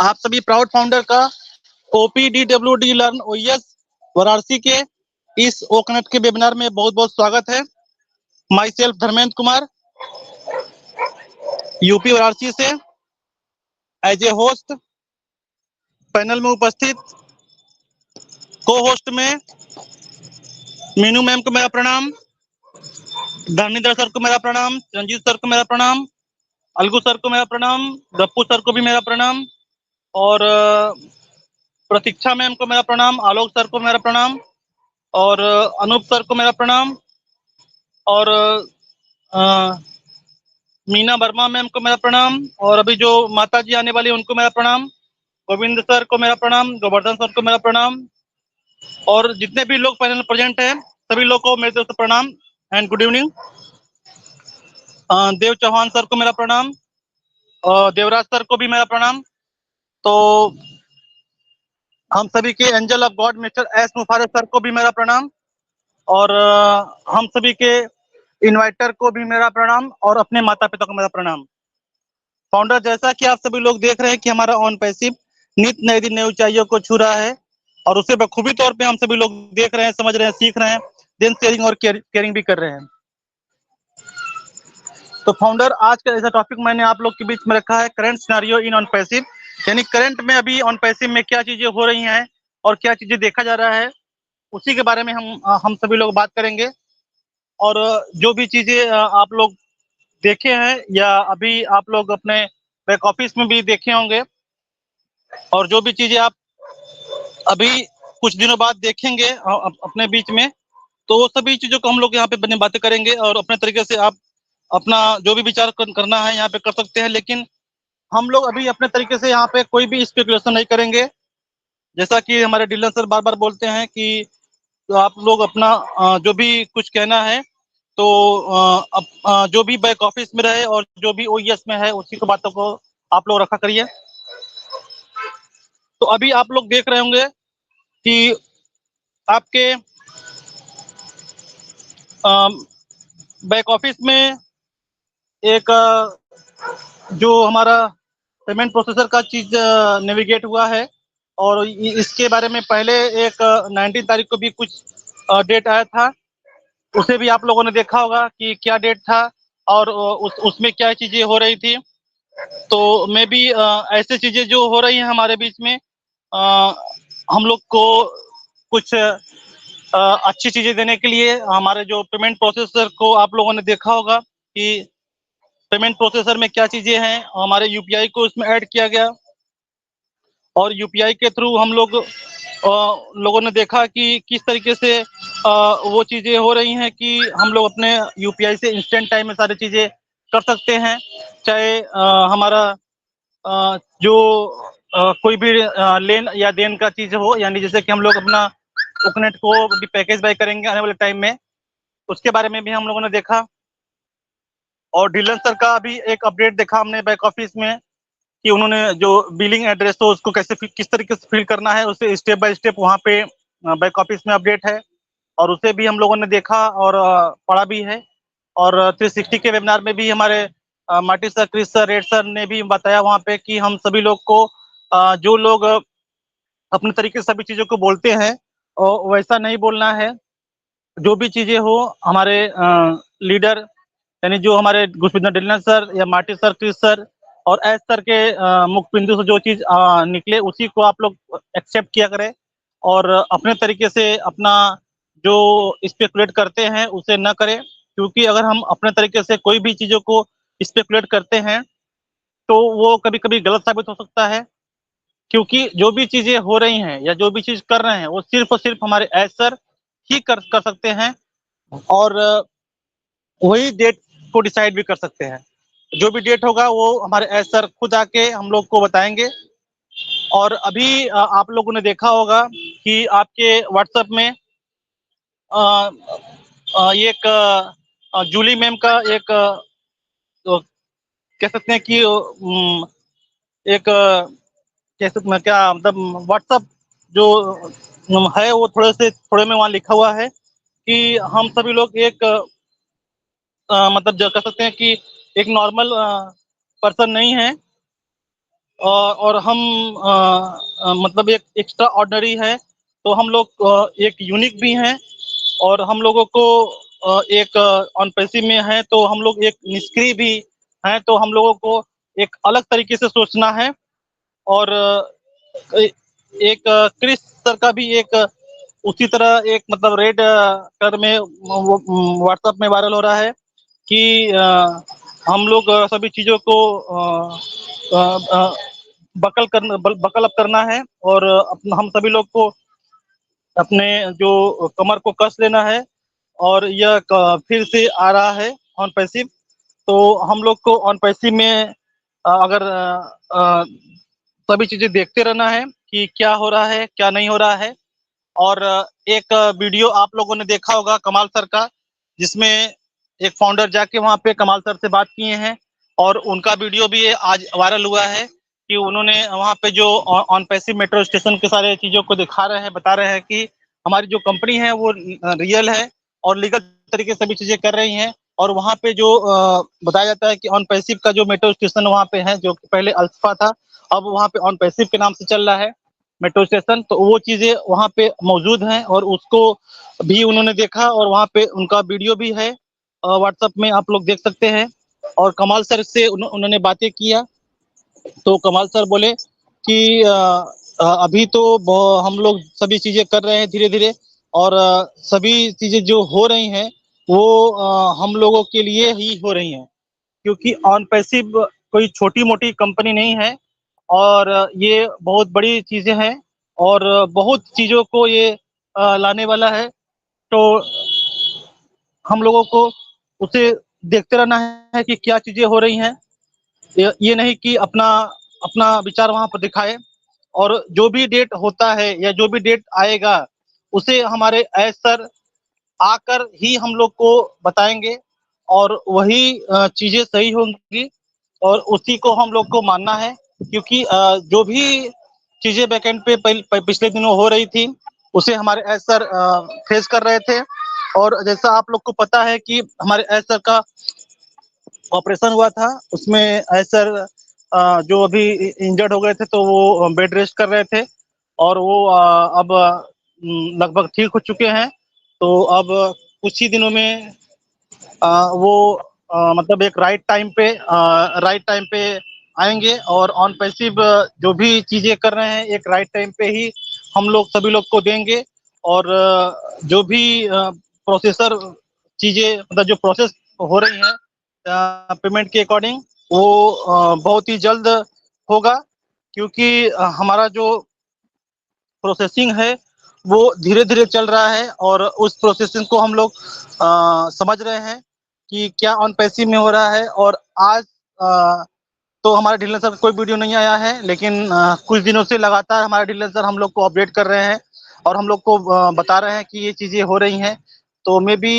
आप सभी proud founder का OPDWD लर्न OES वाराणसी के इस ओ कनेक्ट के वेबिनार में बहुत बहुत स्वागत है। My self Dharmendra Kumar, UP Varanasi से, एज ए होस्ट। पैनल में उपस्थित को होस्ट में मीनू मैम को मेरा प्रणाम, धर्मेंद्र सर को मेरा प्रणाम, रंजीत सर को मेरा प्रणाम, अलगू सर को मेरा प्रणाम, गप्पू सर को भी मेरा प्रणाम, और प्रतीक्षा मैम को मेरा प्रणाम, आलोक सर को मेरा प्रणाम, और अनूप सर को मेरा प्रणाम, और मीना वर्मा मैम को मेरा प्रणाम, और अभी जो माता जी आने वाली है उनको मेरा प्रणाम, गोविंद सर को मेरा प्रणाम, गोवर्धन सर को मेरा प्रणाम, और जितने भी लोग पैनल प्रेजेंट हैं सभी लोग को मेरी तरफ से प्रणाम and good evening. Dev Chauhan sir को मेरा प्रणाम, और देवराज सर को भी मेरा प्रणाम। तो हम सभी के angel of God mister S मुफारे sir को भी मेरा प्रणाम, और हम सभी के इन्वाइटर को भी मेरा प्रणाम, और अपने माता पिता को मेरा प्रणाम। फाउंडर, जैसा कि आप सभी लोग देख रहे हैं कि हमारा ऑन पैसिव नित नई दिन नई ऊंचाइयों को छू रहा है, और उसे बखूबी तौर पे हम सभी लोग देख रहे हैं, समझ रहे हैं, सीख रहे हैं, देन शेयरिंग और केयरिंग भी कर रहे हैं। तो फाउंडर, आज का ऐसा टॉपिक मैंने आप लोग के बीच में रखा है, current scenario in on passive, यानी करंट में अभी ऑन पैसिव में क्या चीजें हो रही हैं और क्या चीजें देखा जा रहा है, उसी के बारे में हम सभी लोग बात करेंगे। और जो भी चीजें आप लोग देखे हैं या अभी आप लोग अपने बैक ऑफिस में भी देखे होंगे, और जो भी चीजें आप अभी कुछ दिनों बाद देखेंगे अपने बीच में, तो वो सभी चीजों को हम लोग यहाँ पे बने बातें करेंगे, और अपने तरीके से आप अपना जो भी विचार करना है यहाँ पे कर सकते हैं। लेकिन हम लोग अभी अपने तरीके से यहाँ पे कोई भी स्पेकुलेशन नहीं करेंगे। जैसा कि हमारे डीलर सर बार बार बोलते हैं कि आप लोग अपना जो भी कुछ कहना है तो जो भी बैक ऑफिस में रहे और जो भी OES में है उसी को बातों को आप लोग रखा करिए। तो अभी आप लोग देख रहे होंगे कि आपके बैक ऑफिस में एक जो हमारा पेमेंट प्रोसेसर का चीज नेविगेट हुआ है, और इसके बारे में पहले एक 19 तारीख को भी कुछ डेट आया था, उसे भी आप लोगों ने देखा होगा कि क्या डेट था और उसमें क्या चीजें हो रही थी। तो मैं भी ऐसे चीजें जो हो रही हैं हमारे बीच में, हम लोग को कुछ अच्छी चीजें देने के लिए हमारे जो पेमेंट प्रोसेसर को आप लोगों ने देखा होगा कि पेमेंट प्रोसेसर में क्या चीजें हैं, हमारे UPI को उसमें ऐड किया गया, और UPI के थ्रू हम लोग लोगों ने देखा कि किस तरीके से वो चीजें हो रही हैं कि हम लोग अपने UPI से इंस्टेंट टाइम में सारी चीजें कर सकते हैं। चाहे हमारा जो कोई भी लेन या देन का चीज हो, यानी जैसे कि हम लोग अपना कोकोनट को भी पैकेज बाय करेंगे आने वाले टाइम में, उसके बारे में भी हम लोगों ने देखा। और डीलर सर का भी एक अपडेट देखा हमने बैक ऑफिस में कि उन्होंने जो बिलिंग एड्रेस हो उसको कैसे किस तरीके से फिल करना है, उसे स्टेप बाय स्टेप वहाँ पे बैक ऑफिस में अपडेट है, और उसे भी हम लोगों ने देखा और पढ़ा भी है। और 360 के वेबिनार में भी हमारे Marty sir, Chris sir, Red sir ने भी बताया वहाँ पे कि हम सभी लोग को जो लोग अपने तरीके से सभी चीजों को बोलते हैं वैसा नहीं बोलना है। जो भी चीजें हो हमारे लीडर, यानी जो हमारे गुरप्रीत डिलर सर या मार्टी सर, क्रिस सर और एस सर के मुख बिंदु से जो चीज निकले उसी को आप लोग एक्सेप्ट किया करें, और अपने तरीके से अपना जो स्पेकुलेट करते हैं उसे न करें, क्योंकि अगर हम अपने तरीके से कोई भी चीजों को स्पेकुलेट करते हैं तो वो कभी कभी गलत साबित हो सकता है। क्योंकि जो भी चीजें हो रही हैं या जो भी चीज कर रहे हैं वो सिर्फ और सिर्फ हमारे एस सर ही कर सकते हैं, और वही डेट को डिसाइड भी कर सकते हैं। जो भी डेट होगा वो हमारे एस सर खुद आके हम लोग को बताएंगे। और अभी आप लोगों ने देखा होगा कि आपके व्हाट्सएप में एक जूली मैम का एक कह सकते हैं कि एक कह सकते हैं क्या मतलब व्हाट्सएप जो है वो थोड़े में वहाँ लिखा हुआ है कि हम सभी लोग एक मतलब जो कह सकते हैं कि एक नॉर्मल पर्सन नहीं है, और हम मतलब एक एक्स्ट्रा ऑर्डिनरी है, तो हम लोग एक यूनिक भी हैं, और हम लोगों को एक ऑन पैसिव में है तो हम लोग एक निष्क्रिय भी हैं, तो हम लोगों को एक अलग तरीके से सोचना है। और एक क्रिस सर का भी एक उसी तरह एक मतलब रेड कर में व्हाट्सएप में वायरल हो रहा है कि हम लोग सभी चीज़ों को बकल अप करना है, और हम सभी लोग को अपने जो कमर को कस लेना है। और यह फिर से आ रहा है ऑन पैसिव, तो हम लोग को ऑन पैसिव में अगर सभी चीजें देखते रहना है कि क्या हो रहा है क्या नहीं हो रहा है। और एक वीडियो आप लोगों ने देखा होगा कमाल सर का, जिसमें एक फाउंडर जाके वहां पे कमाल सर से बात किए हैं, और उनका वीडियो भी आज वायरल हुआ है कि उन्होंने वहां पे जो ऑन पैसिव मेट्रो स्टेशन के सारे चीजों को दिखा रहे हैं, बता रहे हैं कि हमारी जो कंपनी है वो रियल है और लीगल तरीके से सभी चीजें कर रही हैं। और वहां पे जो बताया जाता है कि ऑन पैसिव का जो मेट्रो स्टेशन वहां पे है, जो कि पहले अल्फा था, अब वहां पे ऑन पैसिव के नाम से चल रहा है मेट्रो स्टेशन, तो वो चीजें वहां पे मौजूद हैं और उसको भी उन्होंने देखा, और वहां पे उनका वीडियो भी है, व्हाट्सएप में आप लोग देख सकते हैं। और कमाल सर से उन्होंने बातें किया, तो कमाल सर बोले कि अभी तो हम लोग सभी चीजें कर रहे हैं धीरे धीरे, और सभी चीजें जो हो रही हैं वो हम लोगों के लिए ही हो रही हैं, क्योंकि ऑन पैसिव कोई छोटी मोटी कंपनी नहीं है, और ये बहुत बड़ी चीजें हैं, और बहुत चीजों को ये लाने वाला है। तो हम लोगों को उसे देखते रहना है कि क्या चीजें हो रही हैं, ये नहीं कि अपना अपना विचार वहां पर दिखाए। और जो भी डेट होता है या जो भी डेट आएगा, उसे हमारे एज सर आकर ही हम लोग को बताएंगे, और वही चीजें सही होंगी, और उसी को हम लोग को मानना है। क्योंकि जो भी चीजें बैकेंड पे पिछले दिनों हो रही थी, उसे हमारे एज सर फेस कर रहे थे। और जैसा आप लोग को पता है कि हमारे एज सर का ऑपरेशन हुआ था, उसमें एज सर जो अभी इंजर्ड हो गए थे, तो वो बेड रेस्ट कर रहे थे, और वो अब लगभग ठीक हो चुके हैं। तो अब कुछ ही दिनों में वो मतलब एक राइट टाइम पे आएंगे, और ऑन पैसिव जो भी चीजें कर रहे हैं एक राइट टाइम पे ही हम लोग सभी लोग को देंगे। और जो भी प्रोसेसर चीजें मतलब जो प्रोसेस हो रही हैं पेमेंट के अकॉर्डिंग, वो बहुत ही जल्द होगा, क्योंकि हमारा जो प्रोसेसिंग है वो धीरे धीरे चल रहा है, और उस प्रोसेसिंग को हम लोग समझ रहे हैं कि क्या ऑन पैसिव में हो रहा है। और आज तो हमारे डीलर सर का कोई वीडियो नहीं आया है, लेकिन कुछ दिनों से लगातार हमारे डीलर सर हम लोग को अपडेट कर रहे हैं, और हम लोग को बता रहे हैं कि ये चीजें हो रही हैं। तो मे बी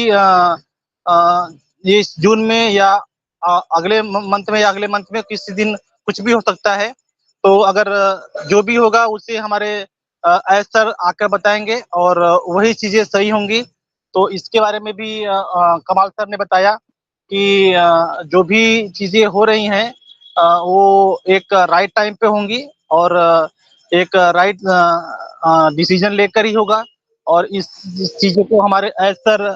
ये इस जून में या अगले मंथ में या अगले मंथ में किसी दिन कुछ भी हो सकता है। तो अगर जो भी होगा उसे हमारे एज सर आकर बताएंगे, और वही चीजें सही होंगी। तो इसके बारे में भी कमाल सर ने बताया कि जो भी चीजें हो रही हैं वो एक राइट टाइम पे होंगी, और एक राइट डिसीजन लेकर ही होगा, और इस चीजों को हमारे एज सर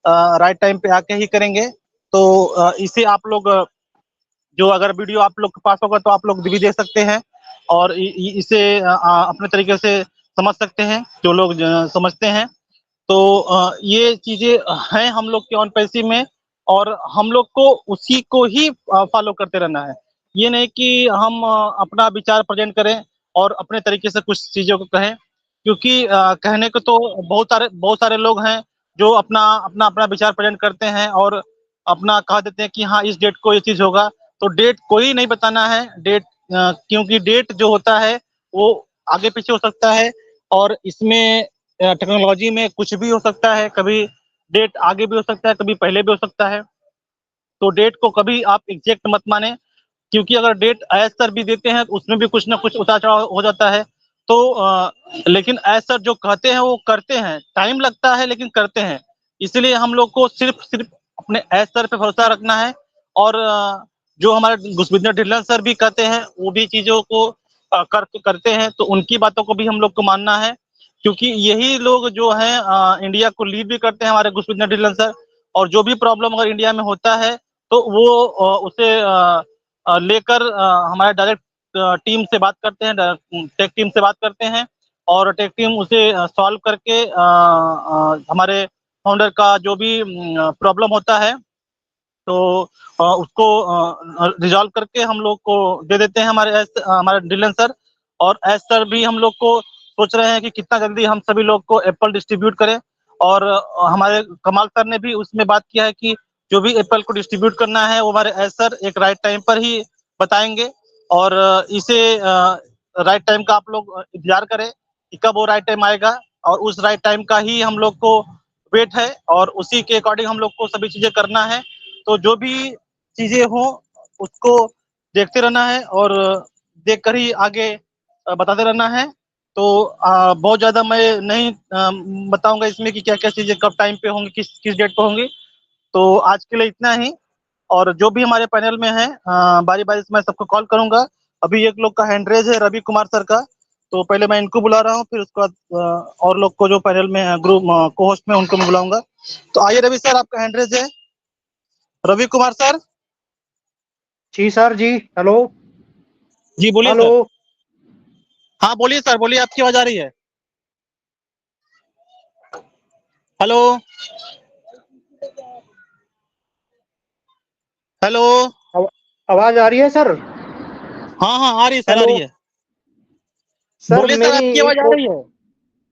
राइट टाइम पे आके ही करेंगे। तो इसे आप लोग जो अगर वीडियो आप लोग के पास होगा तो आप लोग भी देख सकते हैं, और इसे अपने तरीके से समझ सकते हैं जो लोग समझते हैं। तो ये चीजें हैं हम लोग के ऑन पैसिव में, और हम लोग को उसी को ही फॉलो करते रहना है। ये नहीं कि हम अपना विचार प्रेजेंट करें और अपने तरीके से कुछ चीजों को कहें, क्योंकि कहने को तो बहुत सारे लोग हैं जो अपना अपना अपना विचार प्रेजेंट करते हैं, और अपना कह देते हैं कि हाँ इस डेट को ये चीज होगा। तो डेट कोई नहीं बताना है, डेट क्योंकि डेट जो होता है वो आगे पीछे हो सकता है, और इसमें टेक्नोलॉजी में कुछ भी हो सकता है, कभी डेट आगे भी हो सकता है, कभी पहले भी हो सकता है। तो डेट को कभी आप एग्जैक्ट मत माने, क्योंकि अगर डेट एज सर भी देते हैं तो उसमें भी कुछ ना कुछ उतार चढ़ाव हो जाता है। तो लेकिन एज सर जो कहते हैं वो करते हैं, टाइम लगता है लेकिन करते हैं। इसलिए हम लोग को सिर्फ सिर्फ अपने एज सर पे भरोसा रखना है, और जो हमारे घुसबिजनेस डीलर सर भी कहते हैं वो भी चीजों को करते हैं, तो उनकी बातों को भी हम लोग को मानना है, क्योंकि यही लोग जो हैं इंडिया को लीड भी करते हैं, हमारे गुरप्रीत ढिल्लों सर। और जो भी प्रॉब्लम अगर इंडिया में होता है तो वो उसे लेकर हमारे डायरेक्ट टीम से बात करते हैं, टेक टीम से बात करते हैं, और टेक टीम उसे सॉल्व करके हमारे फाउंडर का जो भी प्रॉब्लम होता है तो उसको रिजॉल्व करके हम लोग को दे देते हैं हमारे ढिल्लों सर। और एस सर भी हम लोग को सोच रहे हैं कि कितना जल्दी हम सभी लोग को एप्पल डिस्ट्रीब्यूट करें। और हमारे कमाल सर ने भी उसमें बात किया है कि जो भी एप्पल को डिस्ट्रीब्यूट करना है वो हमारे एस सर एक राइट टाइम पर ही बताएंगे। और इसे राइट टाइम का आप लोग इंतजार करें कि कब वो राइट टाइम आएगा, और उस राइट टाइम का ही हम लोग को वेट है, और उसी के अकॉर्डिंग हम लोग को सभी चीजें करना है। तो जो भी चीजें हो उसको देखते रहना है, और देखकर ही आगे बताते रहना है। तो बहुत ज्यादा मैं नहीं बताऊंगा इसमें कि क्या क्या चीजें कब टाइम पे होंगी, किस किस डेट पे होंगी। तो आज के लिए इतना ही। और जो भी हमारे पैनल में है बारी बारी से मैं सबको कॉल करूंगा। अभी एक लोग का हैंड रेज है, रवि कुमार सर का, तो पहले मैं इनको बुला रहा हूँ, फिर उसके बाद और लोग को जो पैनल में ग्रुप को होस्ट में उनको मैं बुलाऊंगा। तो आइए रवि सर, आपका हैंड रेज है। रवि कुमार सर। जी सर जी। हेलो। जी बोलिए हेलो। सर। हाँ बोलिए सर, बोलिए, आपकी आवाज आ रही है। हेलो। हेलो। आवाज आ रही है सर? हाँ हाँ आ रही है सर, आ हेलो रही है। सर, बोलिए सर, मेरी आपकी एक आवाज आ रही है।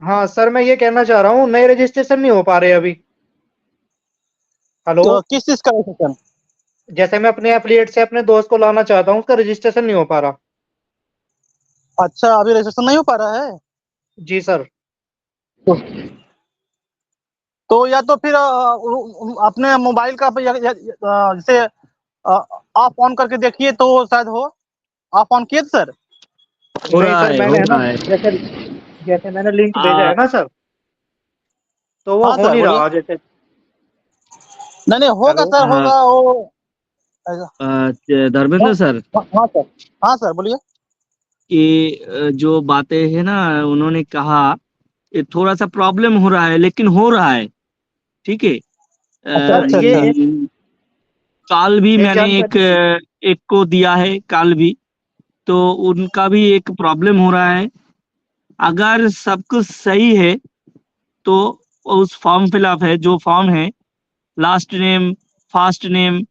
हाँ सर, मैं ये कहना चाह रहा हूँ, नए रजिस्ट्रेशन नहीं हो पा रहे अभी। हेलो। तो किस चीज का रजिस्ट्रेशन? जैसे मैं अपने एफिलिएट से अपने दोस्त को लाना चाहता हूँ, उसका रजिस्ट्रेशन नहीं हो पा रहा। अच्छा, अभी रजिस्ट्रेशन नहीं हो पा रहा है। जी सर। तो, तो या तो फिर अपने मोबाइल का जैसे ऑफ ऑन करके देखिए तो शायद हो। ऑफ ऑन किए थे सर? नहीं सर, हो मैंने है ना, रहा है। जैसे जैसे मैंने लिंक भेजा आ, है ना सर, तो वो हाँ हो सर नहीं बोलिए। रहा जैसे। नहीं नहीं होगा हेलो। सर, आ, होगा वो ऐसा। धर्मेंद्र सर, हाँ सर। हाँ सर बोलिए। कि जो बातें है ना, उन्होंने कहा ये थोड़ा सा प्रॉब्लम हो रहा है, लेकिन हो रहा है। ठीक है। अच्छा सर अच्छा ये अच्छा। काल भी एक मैंने एक जानकारी। एक को दिया है, काल भी। तो उनका भी एक प्रॉब्लम हो रहा है। अगर सब कुछ सही है तो उस फॉर्म फिलअप है, जो फॉर्म है, लास्ट नेम, फर्स्ट नेम,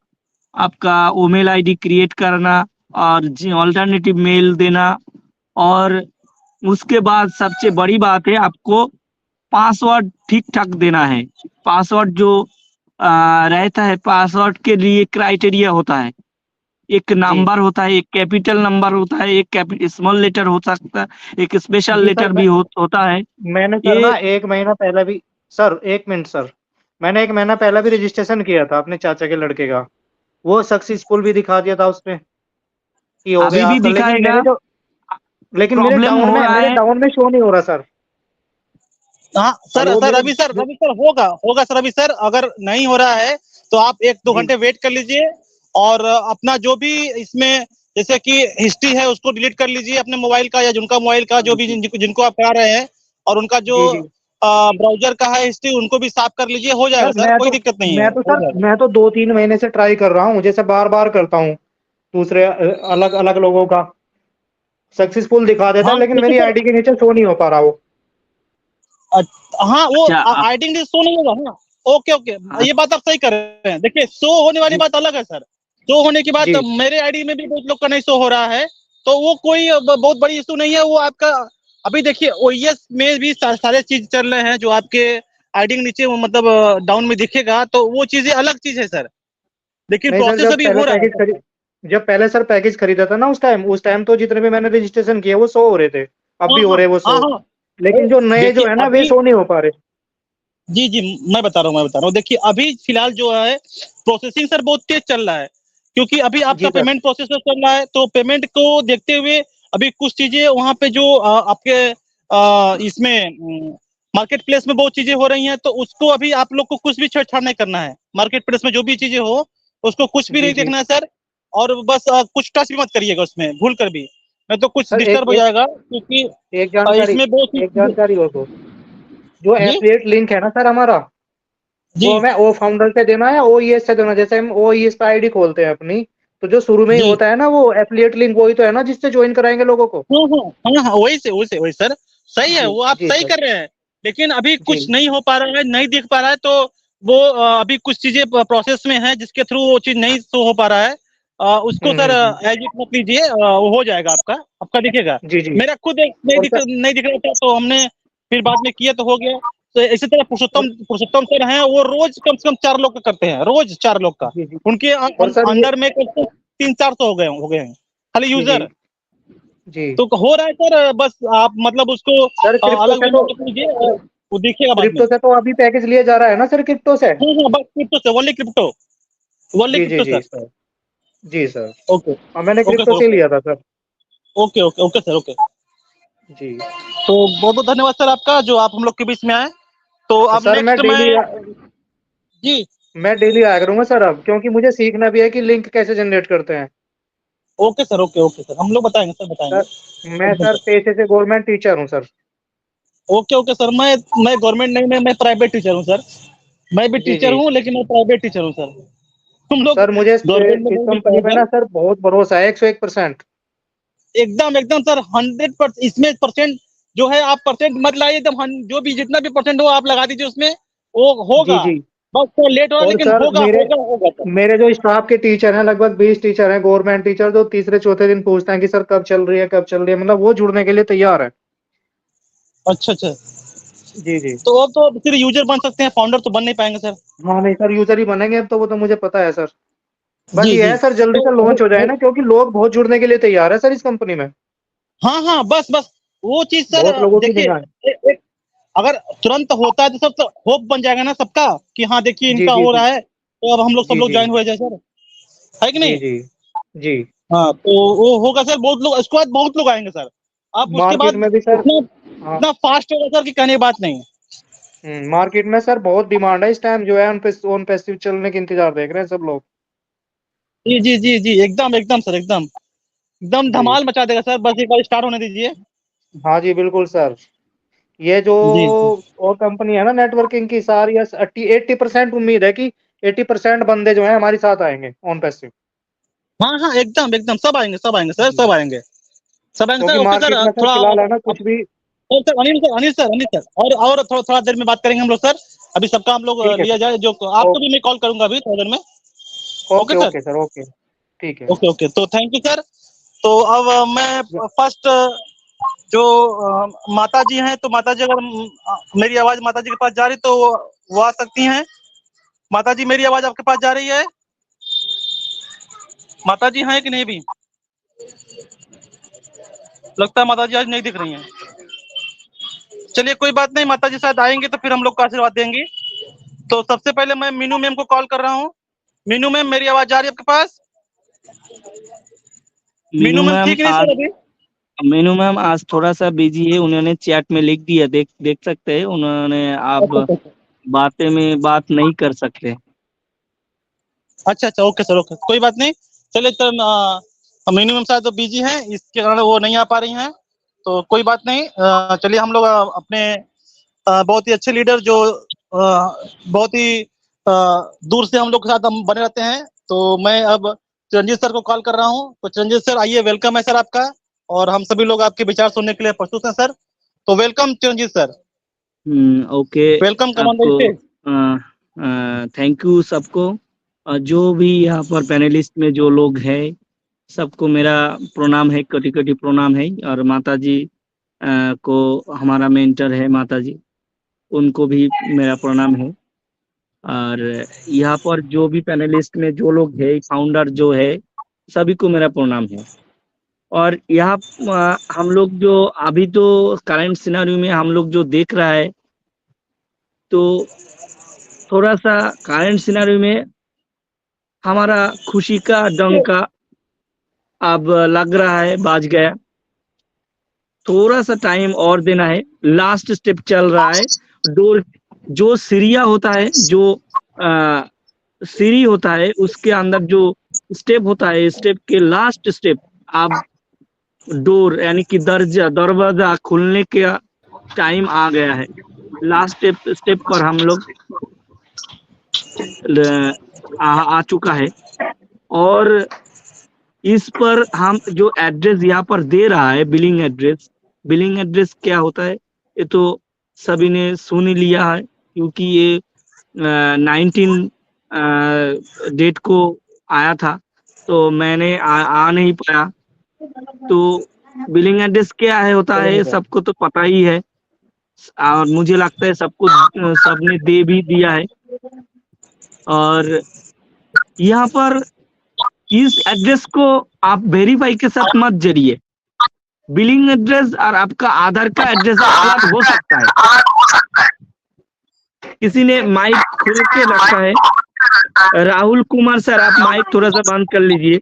आपका ईमेल आईडी क्रिएट करना, और ऑल्टरनेटिव मेल देना, और उसके बाद सबसे बड़ी बात है, आपको पासवर्ड ठीक ठाक देना है। पासवर्ड जो रहता है, पासवर्ड के लिए क्राइटेरिया होता है। एक जी नंबर होता है, एक कैपिटल नंबर होता है, एक स्मॉल लेटर हो सकता है, एक स्पेशल जी सर, लेटर भी होता है। मैंने सर ये ना एक महीना पहले भी, सर एक मिनट सर, मैंने एक महीना पहले भी रजिस्ट्रेशन किया था अपने चाचा के लड़के का। वो सक्सेसफुल भी दिखा दिया था उसमें कि हो अभी गया भी आपका, लेकिन दिखाएगा। लेकिन प्रॉब्लम हो रहा मेरे है। डाउन में शो नहीं हो रहा सर। हाँ सर, हेलो सर मेरे अभी सर, रवि सर होगा होगा सर। अभी सर अगर नहीं हो रहा है तो आप एक दो जी घंटे वेट कर लीजिए, और अपना जो भी इसमें जैसे कि हिस्ट्री है उसको डिलीट कर लीजिए अपने मोबाइल का, या जिनका मोबाइल का जो भी जिनको आप करा रहे हैं, और उनका जो जी जी। ब्राउजर का है हिस्ट्री उनको भी साफ कर लीजिए। हो जाएगा सर सर, कोई दिक्कत नहीं है, हो सर जाएगा। मैं तो 2-3 महीने से ट्राई कर रहा हूँ, जैसे बार बार करता हूँ दूसरे अलग अलग लोगों का, सक्सेसफुल दिखा देता हाँ है, लेकिन देखिए मेरी सर, आईडी के नीचे शो नहीं हो पा रहा वो। हाँ वो अच्छा आइडेंटिटी शो नहीं होगा। हाँ ओके ओके, आप ये बात आप सही कर रहे हैं। देखिए शो होने वाली जी बात अलग है सर। शो होने की बात जी मेरे आईडी में भी बहुत लोग का नहीं शो हो रहा है, तो वो कोई बहुत बड़ी इशू नहीं है वो आपका। अभी देखिए ओएस में भी सारे चीज चल रहे हैं जो आपके आईडी के नीचे मतलब डाउन में दिखेगा, तो वो चीजें अलग चीज है सर, लेकिन नहीं सर, प्रोसेस अभी हो रहा है सर। जब पहले सर पैकेज खरीदा था ना, उस टाइम तो जितने भी मैंने रजिस्ट्रेशन किए वो शो हो रहे थे, अब हाँ भी हो हाँ रहे वो हाँ शो। हाँ। लेकिन जो नए जो देखिए है ना, वे अभी, शो नहीं हो पा रहे। जी जी मैं बता रहा हूँ। देखिए अभी फिलहाल जो है प्रोसेसिंग सर बहुत तेज चल रहा है, क्योंकि अभी आपका जी सर। पेमेंट प्रोसेसर चल रहा है, तो पेमेंट को देखते हुए अभी कुछ चीजें वहां पे जो आपके इसमें मार्केट प्लेस में बहुत चीजें हो रही हैं, तो उसको अभी आप लोग को कुछ भी छेड़छाड़ नहीं करना है। मार्केट प्लेस में जो भी चीजें हो उसको कुछ भी जी नहीं जी देखना है सर। और बस कुछ टच भी मत करिएगा उसमें भूल कर भी। नहीं तो कुछ सर डिस्टर्ब हो एक जाएगा, क्योंकि एक जानकारी, इसमें बहुत सी एक जानकारी और दो। जो जी एफिलिएट लिंक है ना सर हमारा, वो जी हमें ओ फाउंडर से देना है या ओईएस से देना? जैसे हम ओईएस पे आईडी खोलते हैं अपनी, तो जो शुरू में ही जी, होता है ना वो एफिलिएट लिंक, वही तो है ना जिससे ज्वाइन कराएंगे लोगों को? हाँ हाँ हाँ हाँ, वही सर, सही है, जी वो आप जी सही सर। कर रहे हैं। लेकिन अभी जी कुछ नहीं हो पा रहा है, नहीं दिख पा रहा है, तो वो अभी कुछ चीजें प्रोसेस में है, जिसके थ्रू वो चीज नहीं शो हो पा रहा है। उसको सर हम्म। एज इट मत लीजिए, वो हो जाएगा आपका, आपका दिखेगा। जी जी। मेरा खुद और सर नहीं दिख रहा था, तो हमने फिर बाद में किया तो हो गया। तो इसी तरह और, पुरुषोत्तम सर हैं, वो रोज कम से कम 4 लोग का करते हैं, रोज 4 लोग का। जी जी। उनके और सर ये, अंडर में कम से कम 300-400 हो गए हैं खाली जी जी यूजर। जी। तो हो रहा है सर, बस आप मतलब उसको सर क्रिप्टो अलग से वे में तो, मत लीजिए, वो दिखेगा बाद में। क्रिप्टो से तो अभी पैकेज लिया जा रहा है ना सर, क्रिप्टो से? हाँ हाँ, बस क्रिप्टो से, ओनली क्रिप्टो, ओनली जी जी क्रिप्टो जी सर। सर। जी सर। ओके हाँ मैंने ओके क्रिप्टो सर, से ही ओके लिया था sir. Okay okay okay sir, okay. जी। तो बहुत बहुत धन्यवाद सर आपका, जो आप हम लोग के बीच में आए। तो अब सर नेक्स्ट मैं, जी, मैं डेली आया करूंगा सर अब, क्योंकि मुझे सीखना भी है कि लिंक कैसे जनरेट करते हैं। ओके सर, ओके सर, हम लोग बताएंगे सर, बताएंगे सर मैं एकदम सर सर। पेशे से गवर्नमेंट टीचर हूँ सर। ओके ओके सर, मैं गवर्नमेंट नहीं, मैं प्राइवेट टीचर हूँ सर। मैं भी जी टीचर जी। हूँ, लेकिन मैं प्राइवेट टीचर हूँ सर। हम लोग सर मुझे गवर्नमेंट में इस नहीं मिल कंपनी पाए में सर। ना सर बहुत भरोसा है, 101%। एकदम एकदम सर, 100%, इसमें परसेंट जो है, आप परसेंट मत लाइए, एकदम जो भी जितना भी परसेंट हो आप लगा दीजिए उसमें, वो जी होगा। जी। बस तो लेट हो रहा है, और लेकिन सर होगा मेरे होगा होगा सर। मेरे जो स्टाफ के टीचर हैं, लगभग 20 टीचर हैं गवर्नमेंट टीचर, जो तीसरे चौथे दिन पूछते हैं कि सर कब चल रही है, कब चल रही है, मतलब वो जुड़ने के लिए तैयार है। अच्छा अच्छा, जी जी। तो वो तो फिर यूजर बन सकते हैं, फाउंडर तो बन नहीं पाएंगे सर। हाँ नहीं सर, यूजर ही बनेंगे अब तो, वो तो मुझे पता है सर। बस जी ये जी, है सर, जल्दी तो से लॉन्च हो जाए ना, क्योंकि लोग बहुत जुड़ने के लिए तैयार है सर इस कंपनी में। हाँ हाँ, बस बस वो चीज सर, बहुत लोगों की देखिए, डिमांड। अगर तुरंत होता है तो सब तो होप बन जाएगा ना सबका, कि हाँ देखिए जी इनका जी हो जी। रहा है, तो अब हम लोग सब जी लोग जी ज्वाइन हो जाए सर, है कि जी नहीं। जी जी। हाँ, तो वो होगा सर, बहुत लोग, उसके बाद बहुत लोग आएंगे सर। आप उसके मार्केट बाद में भी सर। इतना हाँ। इतना फास्ट होगा सर कि कहने की बात नहीं। मार्केट में सर बहुत डिमांड है इस टाइम, जो है ऑन पैसिव चलने के इंतजार देख रहे हैं सब लोग। जी जी जी जी, एकदम एकदम सर, एकदम एकदम जी। धमाल मचा देगा सर, बस एक बार स्टार्ट होने दीजिए। हाँ जी बिल्कुल सर। ये जो जी जी, और कंपनी है ना नेटवर्किंग की, सारी 80% उम्मीद है कि 80% बंदे जो है हमारे साथ आएंगे ऑन पैसिव। हाँ हाँ, एकदम एकदम, सब आएंगे, सब आएंगे सर, जी। सब आएंगे, सब आएंगे सर। क्योंकि ओके सर, मार्केट में सर थोड़ा फिलहाल है ना कुछ भी। सर, अनिल सर, और थोड़ा थोड़ा देर में बात करेंगे हम लोग सर। अभी सबका हम लोग ठीक है लिया सर। जाए, जो ओ, आपको भी मैं कॉल करूंगा अभी थोड़ी देर में। Okay okay sir, okay sir, okay. ठीक है। ओके ओके, तो थैंक यू सर। तो अब मैं फर्स्ट, जो माता जी हैं, तो माता जी, अगर मेरी आवाज माता जी के पास जा रही तो वो आ सकती हैं। माता जी, मेरी आवाज आपके पास जा रही है? माता जी हैं कि नहीं भी? लगता है माता जी आज नहीं दिख रही हैं। चलिए कोई बात नहीं, माता जी शायद आएंगे तो फिर हम लोग को आशीर्वाद देंगी। तो सबसे पहले मैं मीनू मैम को कॉल कर रहा हूँ। मीनू मैम, मेरी आवाज जा रही है आपके पास? मीनू मीनू मैम मैम ठीक नहीं आज सर अभी? मीनू मैम आज थोड़ा सा बिजी है, उन्होंने चैट में लिख दिया, देख देख सकते हैं उन्होंने, आप अच्छा अच्छा बातें में बात नहीं कर सकते। अच्छा अच्छा, ओके सर, ओके, कोई बात नहीं। चलिए तो मीनू मैम शायद तो बिजी हैं, इसके कारण वो नहीं आ पा रही हैं। तो कोई बात नहीं, चलिए हम लोग अपने बहुत ही अच्छे लीडर, जो बहुत ही दूर से हम लोग के साथ हम बने रहते हैं, तो मैं अब चिरंजीत सर को कॉल कर रहा हूँ। तो चिरंजीत सर आइए, वेलकम है सर आपका, और हम सभी लोग आपके विचार सुनने के लिए प्रस्तुत हैं सर। तो welcome Chiranjit sir, okay. Welcome commander आपको स्टेज। थैंक यू सबको, जो भी यहाँ पर पैनलिस्ट में जो लोग हैं सबको मेरा प्रणाम है, कोटि कोटि प्रणाम है। और माता जी को, हमारा मेंटर है माता जी, उनको भी मेरा प्रणाम है। और यहाँ पर जो भी पैनलिस्ट में जो लोग है, फाउंडर जो है, सभी को मेरा प्रणाम है। और यहाँ हम लोग जो अभी तो करंट सिनेरियो में हम लोग जो देख रहा है, तो थोड़ा सा करंट सिनेरियो में हमारा खुशी का डंका अब लग रहा है, बाज गया। थोड़ा सा टाइम और देना है, लास्ट स्टेप चल रहा है। डोर, जो सीढ़ियाँ होता है, जो आ, सीढ़ी होता है, उसके अंदर जो स्टेप होता है, स्टेप के लास्ट स्टेप अब डोर यानी कि दरवाजा खुलने का टाइम आ गया है। लास्ट स्टेप पर हम लोग आ चुका है। और इस पर हम जो एड्रेस यहाँ पर दे रहा है, बिलिंग एड्रेस क्या होता है ये तो सभी ने सुन ही लिया है, क्योंकि ये 19 डेट को आया था, तो मैंने आ नहीं पाया। तो बिलिंग एड्रेस क्या है होता है सबको तो पता ही है, और मुझे लगता है सबको सबने दे भी दिया है। और यहाँ पर इस एड्रेस को आप वेरीफाई के साथ मत जरिए। बिलिंग एड्रेस और आपका आधार का एड्रेस अलग हो सकता है। किसी ने माइक खोल के रखा है। राहुल कुमार सर, आप माइक थोड़ा सा बंद कर लीजिए,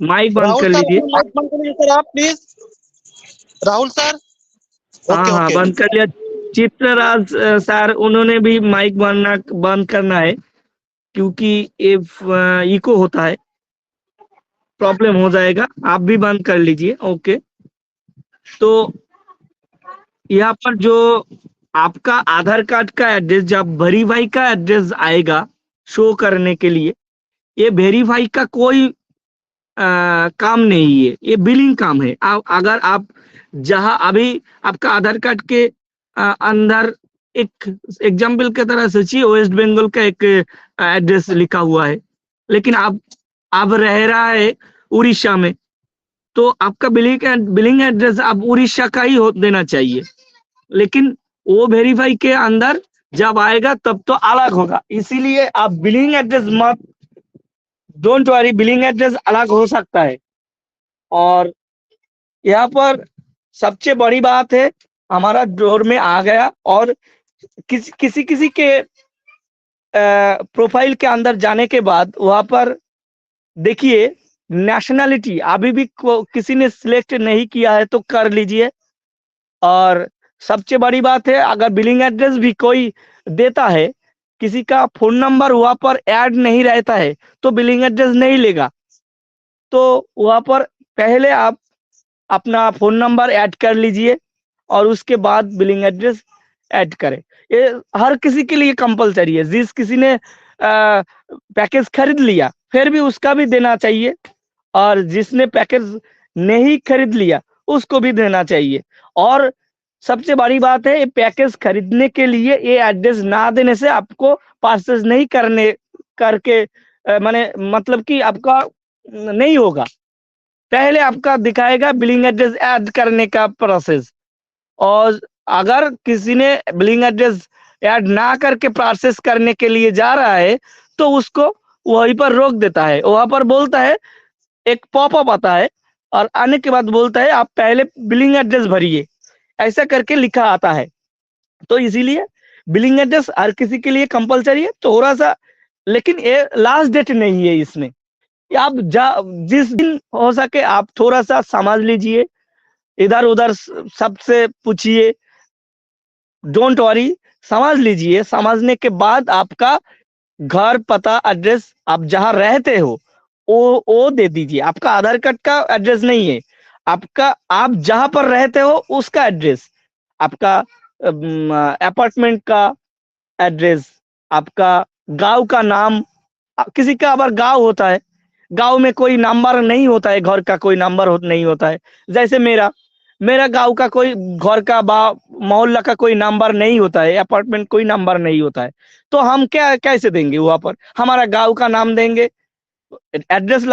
माइक बंद कर लीजिए। माइक बंद कर लीजिए सर, आप प्लीज। राहुल सर। हाँ हाँ, बंद कर लिया। चित्रराज सर, उन्होंने भी माइक बंद करना है, क्योंकि ये इको होता है, प्रॉब्लम हो जाएगा। आप भी बंद कर लीजिए। ओके, तो यहाँ पर जो आपका आधार कार्ड का एड्रेस, जब वेरीफाई का एड्रेस आएगा शो करने के लिए, ये वेरीफाई का कोई काम नहीं है, ये बिलिंग काम है। अगर आप जहां अभी आपका आधार कार्ड के अंदर एक एग्जाम्पल की तरह सोचिए, वेस्ट बंगाल का एक एड्रेस लिखा हुआ है, लेकिन आप रह रहा है उड़ीसा में, तो आपका बिलिंग एड्रेस आप उड़ीसा का ही देना चाहिए। लेकिन वो वेरीफाई के अंदर जब आएगा तब तो अलग होगा, इसीलिए आप बिलिंग एड्रेस मत, डोंट वरी, बिलिंग एड्रेस अलग हो सकता है। और यहाँ पर सबसे बड़ी बात है, हमारा डोर में आ गया, और किसी के प्रोफाइल के अंदर जाने के बाद वहां पर देखिए नेशनलिटी अभी भी किसी ने सिलेक्ट नहीं किया है तो कर लीजिए। और सबसे बड़ी बात है, अगर बिलिंग एड्रेस भी कोई देता है, किसी का फोन नंबर वहां पर ऐड नहीं रहता है, तो बिलिंग एड्रेस नहीं लेगा। तो वहां पर पहले आप अपना फोन नंबर ऐड कर लीजिए और उसके बाद बिलिंग एड्रेस ऐड करें। ये हर किसी के लिए कंपलसरी है। जिस किसी ने पैकेज खरीद लिया फिर भी उसका भी देना चाहिए, और जिसने पैकेज नहीं खरीद लिया उसको भी देना चाहिए। और सबसे बड़ी बात है, ये पैकेज खरीदने के लिए ये एड्रेस ना देने से आपको परचेज नहीं करके माने मतलब कि आपका नहीं होगा। पहले आपका दिखाएगा बिलिंग एड्रेस ऐड करने का प्रोसेस, और अगर किसी ने बिलिंग एड्रेस ऐड ना करके प्रोसेस करने के लिए जा रहा है तो उसको वहीं पर रोक देता है। वहां पर बोलता है, एक पॉपअप आता है और आने के बाद बोलता है आप पहले बिलिंग एड्रेस भरिए, ऐसा करके लिखा आता है। तो इसीलिए बिलिंग एड्रेस हर किसी के लिए कंपलसरी है, थोड़ा सा, लेकिन ये लास्ट डेट नहीं है इसमें। आप जिस दिन हो सके आप थोड़ा सा समझ लीजिए, इधर उधर सबसे पूछिए, डोंट वरी, समझ लीजिए। समझने के बाद आपका घर, पता, एड्रेस, आप जहां रहते हो वो दे दीजिए। आपका आधार कार्ड का एड्रेस नहीं है, आपका आप जहां पर रहते हो उसका एड्रेस, आपका अपार्टमेंट का एड्रेस, आपका गांव का नाम। किसी का अगर गांव होता है, गांव में कोई नंबर नहीं होता है, घर का कोई नंबर नहीं होता है। जैसे मेरा गांव का कोई घर का मोहल्ला का कोई नंबर नहीं होता है, अपार्टमेंट कोई नंबर नहीं होता है, तो हम कैसे देंगे वहां पर? हमारा गांव का नाम देंगे। एड्रेस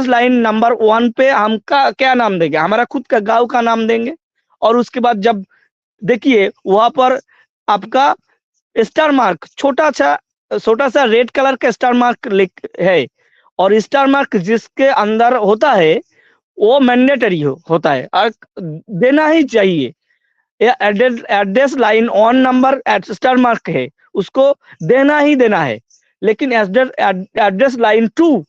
लाइन नंबर 1 पे हम क्या नाम देंगे? हमारा खुद का गांव का नाम देंगे। और उसके बाद जब देखिए वहां पर आपका स्टार मार्क, छोटा सा रेड कलर का स्टार मार्क है, और स्टार मार्क जिसके अंदर होता है वो मैंडेटरी होता है और देना ही चाहिए। Address line on number star mark है, उसको देना ही देना है। लेकिन एड्रेस लाइन 2,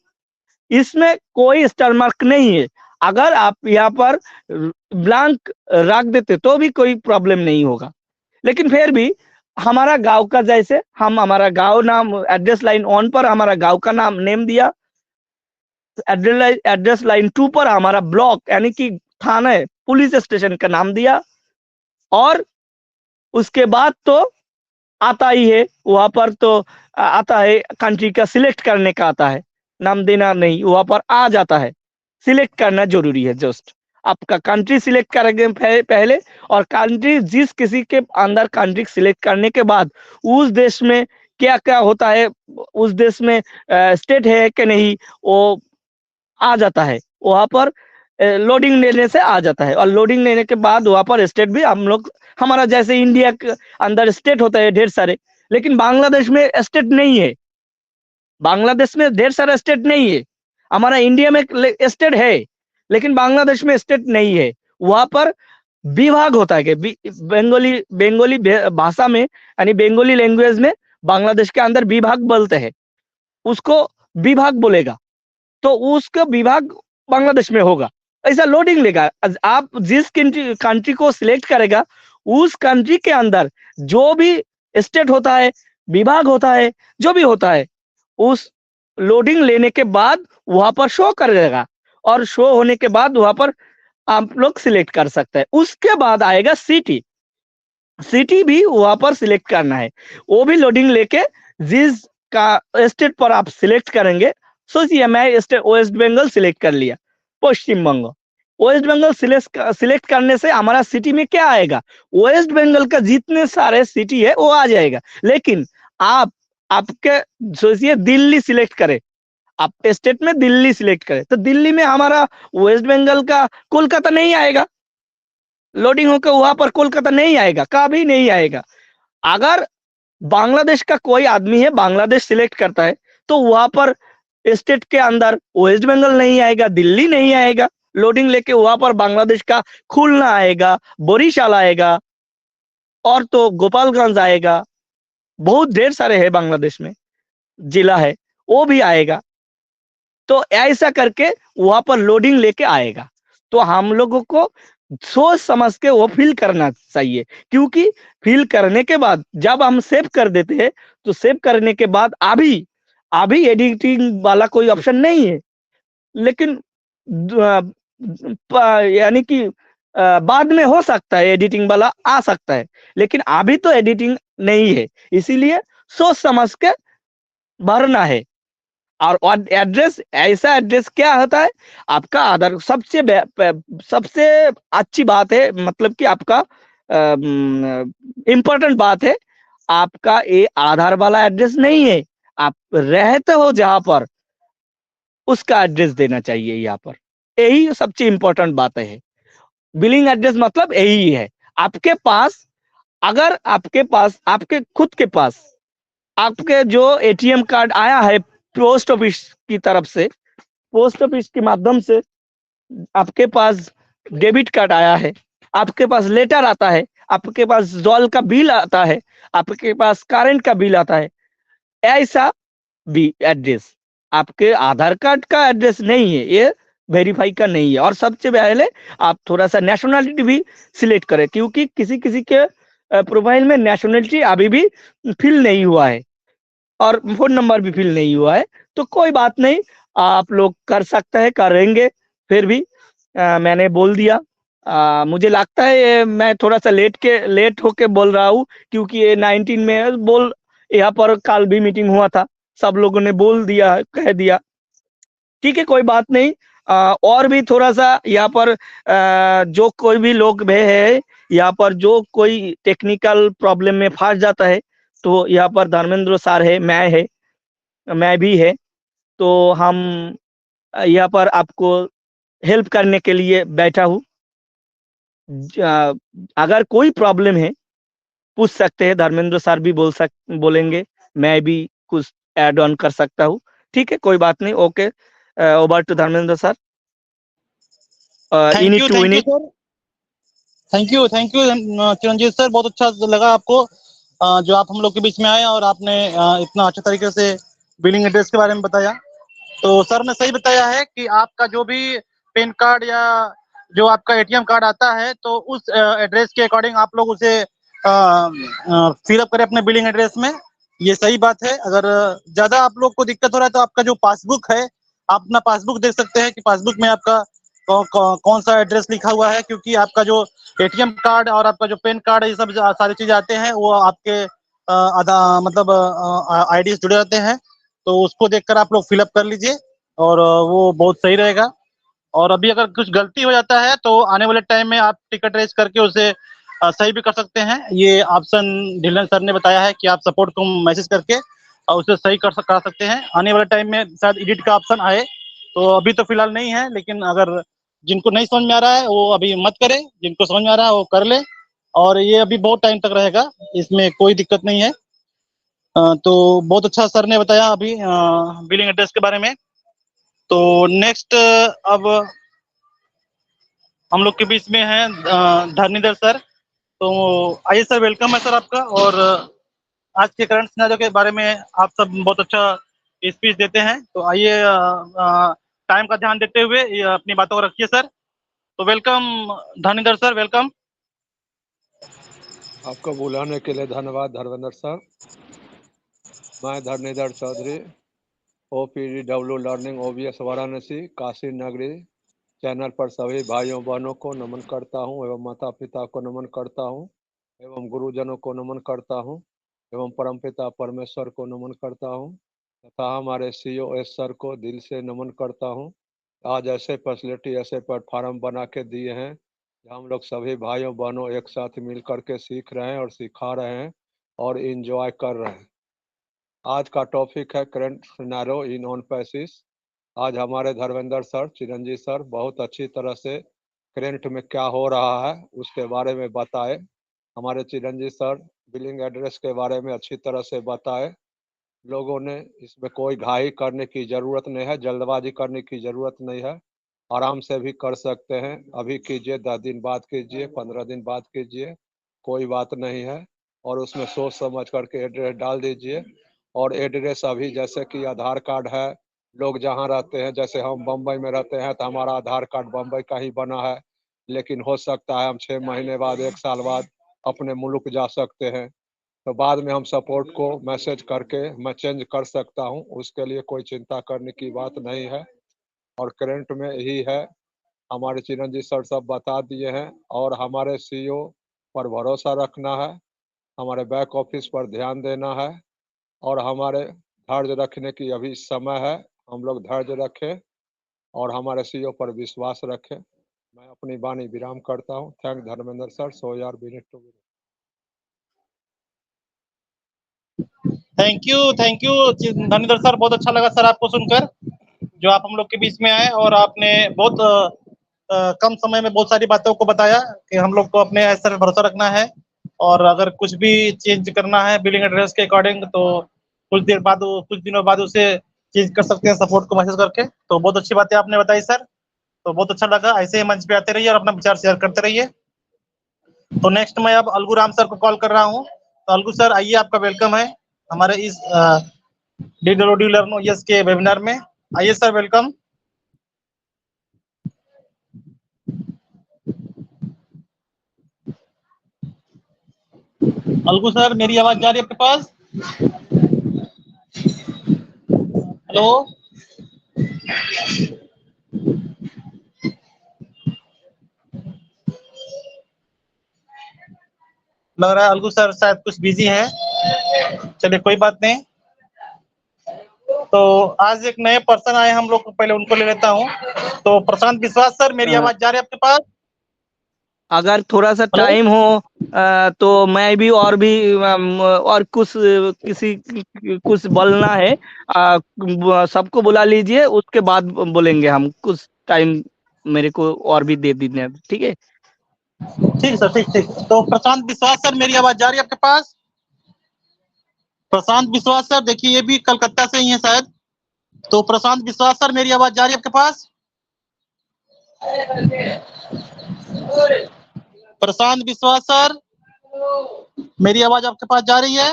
इसमें कोई स्टार मार्क नहीं है। अगर आप यहाँ पर ब्लैंक रख देते तो भी कोई प्रॉब्लम नहीं होगा, लेकिन फिर भी हमारा गांव का, जैसे हम हमारा गांव नाम एड्रेस लाइन ऑन पर हमारा गांव का नाम नेम दिया, एड्रेस लाइन 2 पर हमारा ब्लॉक यानी कि थाना है, पुलिस स्टेशन का नाम दिया, और उसके बाद तो आता ही है वहां पर, तो आता है कंट्री का सिलेक्ट करने का आता है, नाम देना नहीं, वहां पर आ जाता है। सिलेक्ट करना जरूरी है, जस्ट आपका कंट्री सिलेक्ट करेंगे पहले, और कंट्री जिस किसी के अंदर कंट्री सिलेक्ट करने के बाद उस देश में क्या क्या होता है, उस देश में स्टेट है कि नहीं, वो आ जाता है वहां पर, लोडिंग लेने से आ जाता है, और लोडिंग लेने के बाद वहां पर स्टेट भी हम लोग, हमारा जैसे इंडिया के अंदर स्टेट होता है ढेर सारे, लेकिन बांग्लादेश में स्टेट नहीं है, बांग्लादेश में ढेर सारा स्टेट नहीं है। हमारा इंडिया में स्टेट है, लेकिन बांग्लादेश में स्टेट नहीं है। वहां पर विभाग होता है कि बंगाली बंगाली भाषा में यानी बंगाली लैंग्वेज में बांग्लादेश के अंदर विभाग बोलते हैं, उसको विभाग बोलेगा, तो उसका विभाग बांग्लादेश में होगा। ऐसा लोडिंग लेगा, आप जिस कंट्री को सिलेक्ट करेगा उस कंट्री के अंदर जो भी स्टेट होता है, विभाग होता है, जो भी होता है, उस लोडिंग लेने के बाद वहां पर शो करेगा, और शो होने के बाद वहां पर आप लोग सिलेक्ट कर सकते हैं। उसके बाद आएगा सिटी, सिटी भी वहां पर सिलेक्ट करना है, वो भी लोडिंग लेके जिस का स्टेट पर आप सिलेक्ट करेंगे, सोचिए मैं स्टेट वेस्ट बंगाल सिलेक्ट कर लिया, पश्चिम बंगाल, वेस्ट बंगाल सिलेक्ट करने से हमारा सिटी में क्या आएगा, वेस्ट बंगाल का जितने सारे सिटी है वो आ जाएगा। लेकिन आप आपके सोचिए दिल्ली सिलेक्ट करें, आप स्टेट में दिल्ली सिलेक्ट करें, तो दिल्ली में हमारा वेस्ट बंगाल का कोलकाता नहीं आएगा, लोडिंग होकर वहां पर कोलकाता नहीं आएगा, कभी नहीं आएगा। अगर बांग्लादेश का कोई आदमी है, बांग्लादेश सिलेक्ट करता है, तो वहां पर स्टेट के अंदर वेस्ट बंगाल नहीं आएगा, दिल्ली नहीं आएगा, लोडिंग लेके वहां पर बांग्लादेश का खुलना आएगा, बोरीशाल आएगा, और तो गोपालगंज आएगा, बहुत ढेर सारे हैं बांग्लादेश में जिला है, वो भी आएगा। तो ऐसा करके वहां पर लोडिंग लेके आएगा, तो हम लोगों को सोच समझ के वो फिल करना चाहिए, क्योंकि फिल करने के बाद जब हम सेव कर देते हैं, तो सेव करने के बाद अभी अभी एडिटिंग वाला कोई ऑप्शन नहीं है, लेकिन यानी कि बाद में हो सकता है एडिटिंग वाला आ सकता है, लेकिन अभी तो एडिटिंग नहीं है, इसीलिए सोच समझ के भरना है। और एड्रेस, ऐसा एड्रेस क्या होता है, आपका आधार सबसे अच्छी बात है, मतलब कि आपका इम्पोर्टेंट बात है, आपका ये आधार वाला एड्रेस नहीं है, आप रहते हो जहां पर उसका एड्रेस देना चाहिए यहाँ पर, यही सबसे इम्पोर्टेंट बात है। बिलिंग एड्रेस मतलब यही है। आपके पास, अगर आपके पास, आपके खुद के पास आपके जो एटीएम कार्ड आया है पोस्ट ऑफिस की तरफ से, पोस्ट ऑफिस के माध्यम से आपके पास डेबिट कार्ड आया है, आपके पास लेटर आता है, आपके पास जल का बिल आता है, आपके पास करंट का बिल आता है, ऐसा भी एड्रेस आपके आधार कार्ड का एड्रेस नहीं है, ये वेरीफाई का नहीं है। और सबसे पहले आप थोड़ा सा नेशनलिटी भी सिलेक्ट करें, क्योंकि किसी किसी के प्रोफाइल में नेशनलिटी अभी भी फिल नहीं हुआ है, और फोन नंबर भी फिल नहीं हुआ है, तो कोई बात नहीं, आप लोग कर सकते हैं, करेंगे। फिर भी मैंने बोल दिया, मुझे लगता है मैं थोड़ा सा लेट होके बोल रहा हूँ, क्योंकि ये 19 में बोल, यहाँ पर कल भी मीटिंग हुआ था, सब लोगों ने बोल दिया, कह दिया, ठीक है, कोई बात नहीं। और भी थोड़ा सा यहाँ पर जो कोई भी लोग भी है यहाँ पर, जो कोई टेक्निकल प्रॉब्लम में फंस जाता है, तो यहाँ पर धर्मेंद्र सर है, मैं भी है, तो हम यहाँ पर आपको हेल्प करने के लिए बैठा हूँ। अगर कोई प्रॉब्लम है पूछ सकते हैं, धर्मेंद्र सर भी बोलेंगे, मैं भी कुछ ऐड ऑन कर सकता हूँ, ठीक है, कोई बात नहीं। Okay, over to Dharmendra sir. Thank you sir, thank you Chiranjeev sir, बहुत अच्छा लगा आपको जो आप हम लोग के बीच में आए और आपने इतना अच्छे तरीके से बिलिंग एड्रेस के बारे में बताया। तो सर ने सही बताया है कि आपका जो भी पैन कार्ड या जो आपका एटीएम कार्ड आता है, तो उस एड्रेस के अकॉर्डिंग आप लोग उसे फिलअप करें अपने बिलिंग एड्रेस में, ये सही बात है। अगर ज्यादा आप लोग को दिक्कत हो रहा है, तो आपका जो पासबुक है आप अपना पासबुक देख सकते हैं कि पासबुक में आपका कौन सा एड्रेस लिखा हुआ है, क्योंकि आपका जो एटीएम कार्ड और आपका जो पैन कार्ड, ये सब सारी चीजें आते हैं, वो आपके मतलब आईडी से जुड़े रहते हैं। तो उसको देखकर आप लोग फिलअप कर लीजिए और वो बहुत सही रहेगा। और अभी अगर कुछ गलती हो जाता है तो आने वाले टाइम में आप टिकट रेज करके उसे सही भी कर सकते हैं। ये ऑप्शन ढिल्लन सर ने बताया है कि आप सपोर्ट को मैसेज करके और उसे सही कर सकते हैं। आने वाले टाइम में शायद एडिट का ऑप्शन आए, तो अभी तो फिलहाल नहीं है, लेकिन अगर जिनको नहीं समझ में आ रहा है वो अभी मत करे, जिनको समझ में आ रहा है वो कर ले। और ये अभी बहुत टाइम तक रहेगा, इसमें कोई दिक्कत नहीं है। तो बहुत अच्छा सर ने बताया अभी बिलिंग एड्रेस के बारे में। तो नेक्स्ट अब हम लोग के बीच में है धरणीधर सर। तो आइए सर, वेलकम है सर आपका। और आज के करंट सिनेरियो के बारे में आप सब बहुत अच्छा स्पीच देते हैं। तो आइए टाइम का ध्यान देते हुए ये अपनी बातों को रखिए सर। तो वेलकम धरणीधर सर, वेलकम। आपको बुलाने के लिए धन्यवाद धर्मेंद्र सर। मैं Dharanidhar Chaudhary, OPDW learning OBS Varanasi Kashi नगरी चैनल पर सभी भाइयों बहनों को नमन करता हूं एवं माता पिता को नमन करता हूं एवं गुरुजनों को नमन करता हूं एवं परमपिता परमेश्वर को नमन करता हूं तथा हमारे COS सर को दिल से नमन करता हूं। आज ऐसे फैसिलिटी, ऐसे प्लेटफार्म बना के दिए हैं, हम लोग सभी भाइयों बहनों एक साथ मिल करके सीख रहे हैं और सिखा रहे हैं और इंजॉय कर रहे हैं। आज का टॉपिक है current scenario in on Pisces. आज हमारे धर्मेंद्र सर, चिरंजीव सर बहुत अच्छी तरह से करंट में क्या हो रहा है उसके बारे में बताए। हमारे चिरंजीव सर बिलिंग एड्रेस के बारे में अच्छी तरह से बताए। लोगों ने इसमें कोई घाई करने की ज़रूरत नहीं है, जल्दबाजी करने की ज़रूरत नहीं है, आराम से भी कर सकते हैं। अभी कीजिए, 10 दिन बाद कीजिए, 15 दिन बाद कीजिए, कोई बात नहीं है। और उसमें सोच समझ करके एड्रेस डाल दीजिए। और एड्रेस अभी जैसे कि आधार कार्ड है, लोग जहाँ रहते हैं, जैसे हम बम्बई में रहते हैं तो हमारा आधार कार्ड बम्बई का ही बना है, लेकिन हो सकता है हम 6 महीने बाद, 1 साल बाद अपने मुल्क जा सकते हैं, तो बाद में हम सपोर्ट को मैसेज करके मैं चेंज कर सकता हूं। उसके लिए कोई चिंता करने की बात नहीं है। और करंट में यही है, हमारे चिरंजीव सर सब बता दिए हैं। और हमारे CEO पर भरोसा रखना है, हमारे बैक ऑफिस पर ध्यान देना है और हमारे धैर्य रखने की अभी समय है। हम लोग धैर्य रखें और हमारे CEO पर विश्वास रखें। मैं अपनी वाणी विराम करता हूं। Thank Dharmendra sir. सो यार बिनेट to thank you Dharanidhar sir, बहुत अच्छा लगा सर आपको सुनकर, जो आप हम लोग के बीच में आए और आपने बहुत कम समय में बहुत सारी बातों को बताया कि हम लोग को अपने ऐसे भरोसा रखना है। और अगर कुछ भी चेंज करना है बिलिंग एड्रेस के अकॉर्डिंग, तो कुछ दिनों बाद उसे चेंज कर सकते हैं सपोर्ट को मैसेज करके। तो बहुत अच्छी बातें आपने बताई सर, तो बहुत अच्छा लगा। ऐसे ही मंच पे आते रहिए और अपना विचार शेयर करते रहिए। तो नेक्स्ट मैं अब अलगू राम सर को कॉल कर रहा हूँ। तो अलगू सर आइए, आपका वेलकम है हमारे इस DWD लर्न OS के वेबिनार में। आइए सर, वेलकम। अलगू सर, मेरी आवाज जा रही है आपके पास? हेलो। लग रहा है अलगू सर शायद कुछ बिजी है। चलिए कोई बात नहीं। तो आज एक नए पर्सन आए हम लोग, पहले उनको ले लेता हूँ। तो प्रशांत विश्वास सर, मेरी आवाज जा रही है आपके पास? अगर थोड़ा सा हेलो। टाइम हो तो मैं भी और भी और कुछ बोलना है। सबको बुला लीजिए, उसके बाद बोलेंगे हम। कुछ टाइम मेरे को और भी दे दीजिए, ठीक है? ठीक सर, ठीक ठीक। तो प्रशांत विश्वास सर, मेरी आवाज जा रही है आपके पास? प्रशांत विश्वास सर, देखिए ये भी कलकत्ता से ही है शायद। तो प्रशांत विश्वास सर, मेरी आवाज जा रही है आपके पास? प्रशांत विश्वास सर, मेरी आवाज आपके पास जा रही है?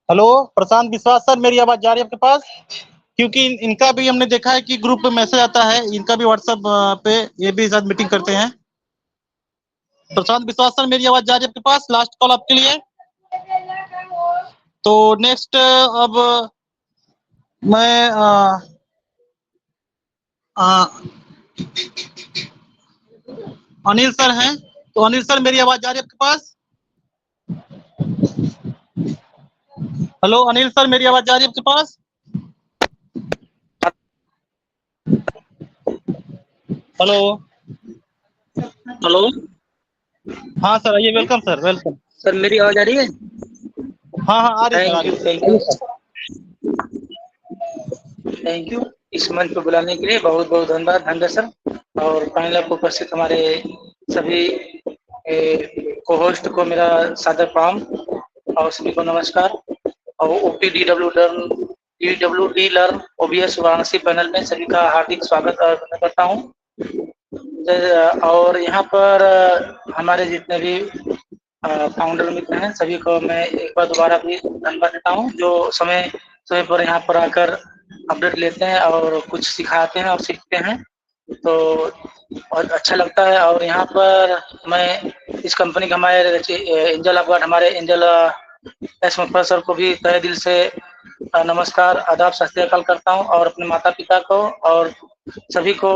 हेलो प्रशांत विश्वास सर, मेरी आवाज जा रही है आपके पास? क्योंकि इनका भी हमने देखा है कि ग्रुप पे मैसेज आता है, इनका भी व्हाट्सएप पे ये भी साथ मीटिंग करते हैं। प्रशांत विश्वास सर, मेरी आवाज जा रही है आपके पास? लास्ट कॉल आपके लिए। तो नेक्स्ट अब मैं अनिल सर हैं, तो अनिल सर मेरी आवाज आ रही है आपके पास? हेलो अनिल सर, मेरी आवाज आ रही है आपके पास? हेलो हेलो हाँ सर, आइए, वेलकम सर, वेलकम। सर, मेरी आवाज आ रही है? हाँ हाँ, आ रही है सर, आ रही है। Thank you thank you. इस मंच पर बुलाने के लिए बहुत बहुत धन्यवाद सर। और पैनल पर उपस्थित हमारे सभी को होस्ट को मेरा सादर प्रणाम और सभी को नमस्कार। और DWD learn OBS Varanasi panel में सभी का हार्दिक स्वागत करता हूँ। और यहाँ पर हमारे जितने भी फाउंडर मित्र हैं सभी को मैं एक बार दोबारा भी धन्यवाद देता हूँ, जो समय समय पर यहाँ पर आकर अपडेट लेते हैं और कुछ सिखाते हैं और सीखते हैं, तो बहुत अच्छा लगता है। और यहाँ पर मैं इस कंपनी के हमारे एंजल अपवार्ड हमारे एंजल एस मुखर्जी सर को भी तहे दिल से नमस्कार, आदाब, सत श्री अकाल करता हूँ। और अपने माता पिता को और सभी को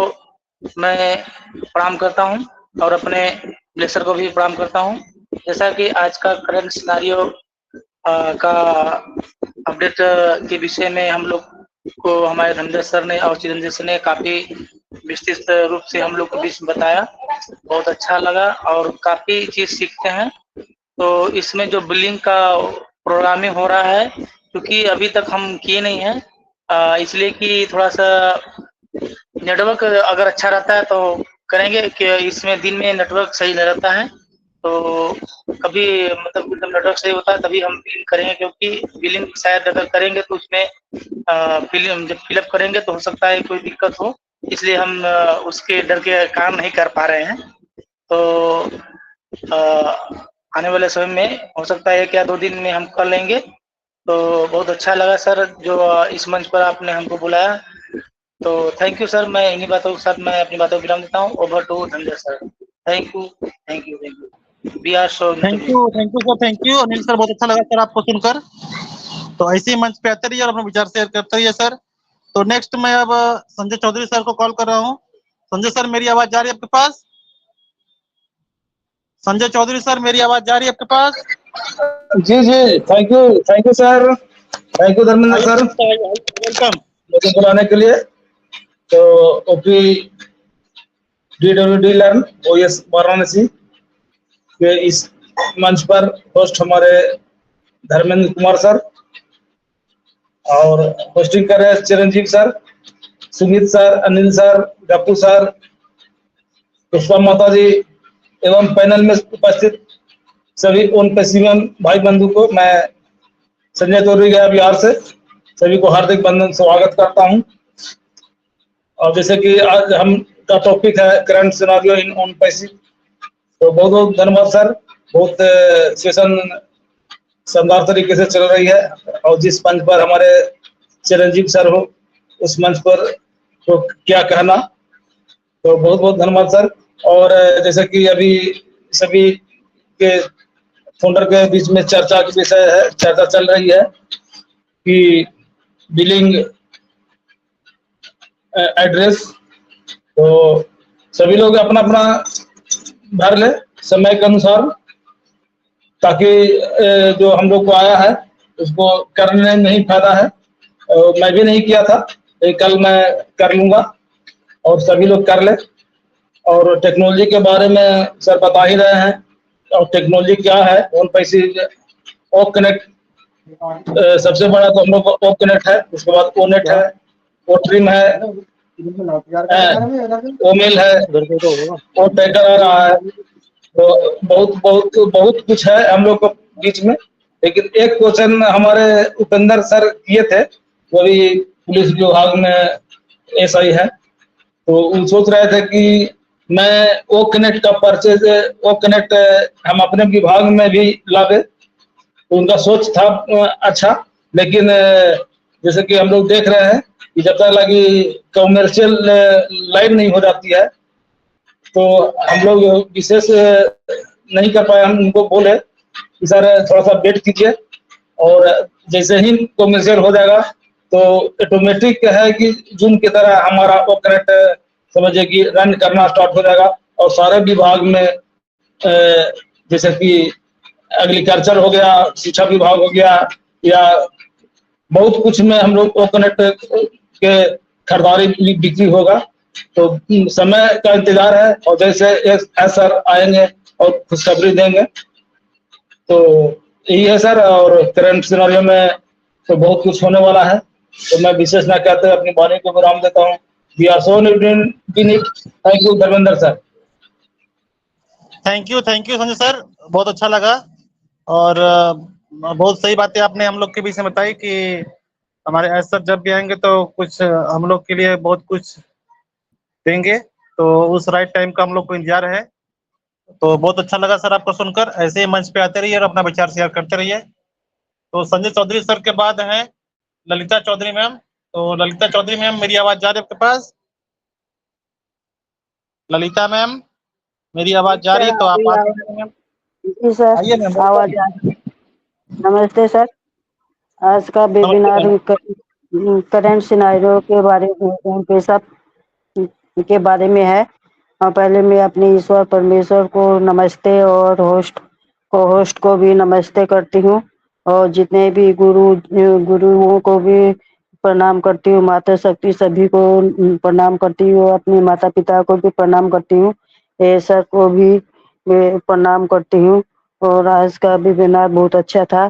मैं प्रणाम करता हूँ और अपने ब्लेसर को भी प्रणाम करता हूँ। जैसा कि आज का करंट सिनारियो का अपडेट के विषय में हम लोग को हमारे धनंजय सर ने और चिरंजीव सर ने काफी विस्तृत रूप से हम लोग को बीच में बताया, बहुत अच्छा लगा और काफी चीज सीखते हैं। तो इसमें जो बिलिंग का प्रोग्रामिंग हो रहा है, क्योंकि अभी तक हम किए नहीं है, इसलिए कि थोड़ा सा नेटवर्क अगर अच्छा रहता है तो करेंगे, कि इसमें दिन में नेटवर्क सही नहीं रहता है, तो कभी मतलब एकदम नेटवर्क सही होता है तभी हम बिलिंग करेंगे, क्योंकि बिलिंग शायद अगर करेंगे तो उसमें फिल्म जब फिलअप करेंगे तो हो सकता है कोई दिक्कत हो, इसलिए हम उसके डर के काम नहीं कर पा रहे हैं। तो आने वाले समय में हो सकता है 1 या 2 दिन में हम कर लेंगे। तो बहुत अच्छा लगा सर जो इस मंच पर आपने हमको बुलाया, तो थैंक यू सर। मैं इन्हीं बातों के साथ मैं अपनी बातों को विराम देता हूँ। Over to Dhananjay sir. Thank you thank you thank you. We are so thank you sir, thank you Anil sir, बहुत अच्छा लगा सर आपको सुनकर। तो ऐसे ही मंच पे आते रहिए और अपने विचार शेयर करते रहिए सर। तो नेक्स्ट मैं अब संजय चौधरी सर को कॉल कर रहा हूँ। संजय सर, मेरी आवाज जा रही है आपके पास? संजय चौधरी सर, मेरी आवाज जा रही है आपके पास? जी जी, thank you sir, thank you Dharmendra sir welcome. मुझे बुलाने के लिए। तो OP DWD learn OS Varanasi के इस मंच पर होस्ट हमारे धर्मेंद्र कुमार सर, और होस्टिंग कर रहे हैं Chiranjeev sir, Sumit sir, Anil sir, Gappu sir, Pushpa माता जी एवं पैनल में उपस्थित सभी ओन पेशियन भाई बंधु को मैं संजय चौधरी गया बिहार से सभी को हार्दिक बंधन स्वागत करता हूं। और जैसे कि आज हम का टॉपिक है current scenario in on passive, तो बहुत बहुत धन्यवाद सर। बहुत सेशन शानदार तरीके से चल रही है, और जिस मंच पर हमारे चिरंजीव सर हो उस मंच पर तो क्या कहना, तो बहुत बहुत धन्यवाद सर। और जैसे कि अभी सभी के फाउंडर के बीच में चर्चा की विषय है, चर्चा चल रही है कि बिलिंग एड्रेस, तो सभी लोग अपना अपना भर ले समय के अनुसार, ताकि जो हम लोग को आया है उसको करने में ही फायदा है। मैं भी नहीं किया था, कल मैं कर लूंगा और सभी लोग कर ले। और टेक्नोलॉजी के बारे में सर बता ही रहे हैं, और टेक्नोलॉजी क्या है, ऑन पैसिव ओ कनेक्ट सबसे बड़ा तो हम लोग का ओ कनेक्ट है, उसके बाद ओ नेट है, ओ ट्रिम है, ओ मेल है, ओ ट्रैकर आ रहा है, तो बहुत बहुत बहुत कुछ है हम लोग के बीच में। लेकिन एक क्वेश्चन हमारे उपेंद्र सर किए थे, वो भी पुलिस विभाग में SI है, तो वो सोच रहे थे कि मैं ओ कनेक्ट का परचेज, ओ कनेक्ट हम अपने विभाग में भी लावे, तो उनका सोच था अच्छा। लेकिन जैसे कि हम लोग देख रहे हैं कि जब तक लगी कमर्शियल लाइन नहीं हो जाती है, तो हम लोग विशेष नहीं कर पाए। हम उनको बोले कि सर थोड़ा सा वेट कीजिए, और जैसे ही कमर्शियल हो जाएगा तो ऑटोमेटिक है कि जूम की तरह हमारा वो करेक्ट समझिए कि रन करना स्टार्ट हो जाएगा और सारे विभाग में जैसे कि एग्रीकल्चर हो गया, शिक्षा विभाग हो गया, या बहुत कुछ में हम लोग वो कनेक्ट के खरीदारी बिक्री होगा। तो समय का इंतजार है और जैसे सर आएंगे और खुशखबरी देंगे। तो यही है सर, और करंट सिनेरियो में तो बहुत कुछ होने वाला है, तो मैं विशेष ना कहते अपनी वाणी को विराम देता हूँ। We are so thank you Dharmendra sir. Thank you Sanjay sir, बहुत अच्छा लगा। और बहुत सही बातें आपने हम लोग के बीच में बताई कि हमारे एस सर जब भी आएंगे तो कुछ हम लोग के लिए बहुत कुछ देंगे, तो उस राइट टाइम का हम लोग को इंतजार है। तो बहुत अच्छा लगा सर आपको सुनकर। ऐसे ही मंच पे आते रहिए और अपना विचार शेयर करते रहिए। तो संजय चौधरी सर के बाद हैं ललिता चौधरी मैम। तो ललिता चौधरी मैम, मेरी आवाज जा रही है आपके पास? ललिता मैम, मेरी आवाज जा रही है? तो आप आ सकते हैं मैम, जी सर, आइए मैम। आवाज आ रही है। नमस्ते सर। आज का नमस्ते वेबिनार मैम। करंट सिनेरियो के बारे में पेशा के बारे में है। पहले मैं अपने ईश्वर परमेश्वर को नमस्ते और होस्ट को भी नमस्ते करती हूँ, और जितने भी गुरुओं को भी प्रणाम करती हूँ। माता शक्ति सभी को प्रणाम करती हूँ, अपने माता पिता को भी प्रणाम करती हूँ, सर को भी मैं प्रणाम करती हूँ। और आज का वेबिनार बहुत अच्छा था।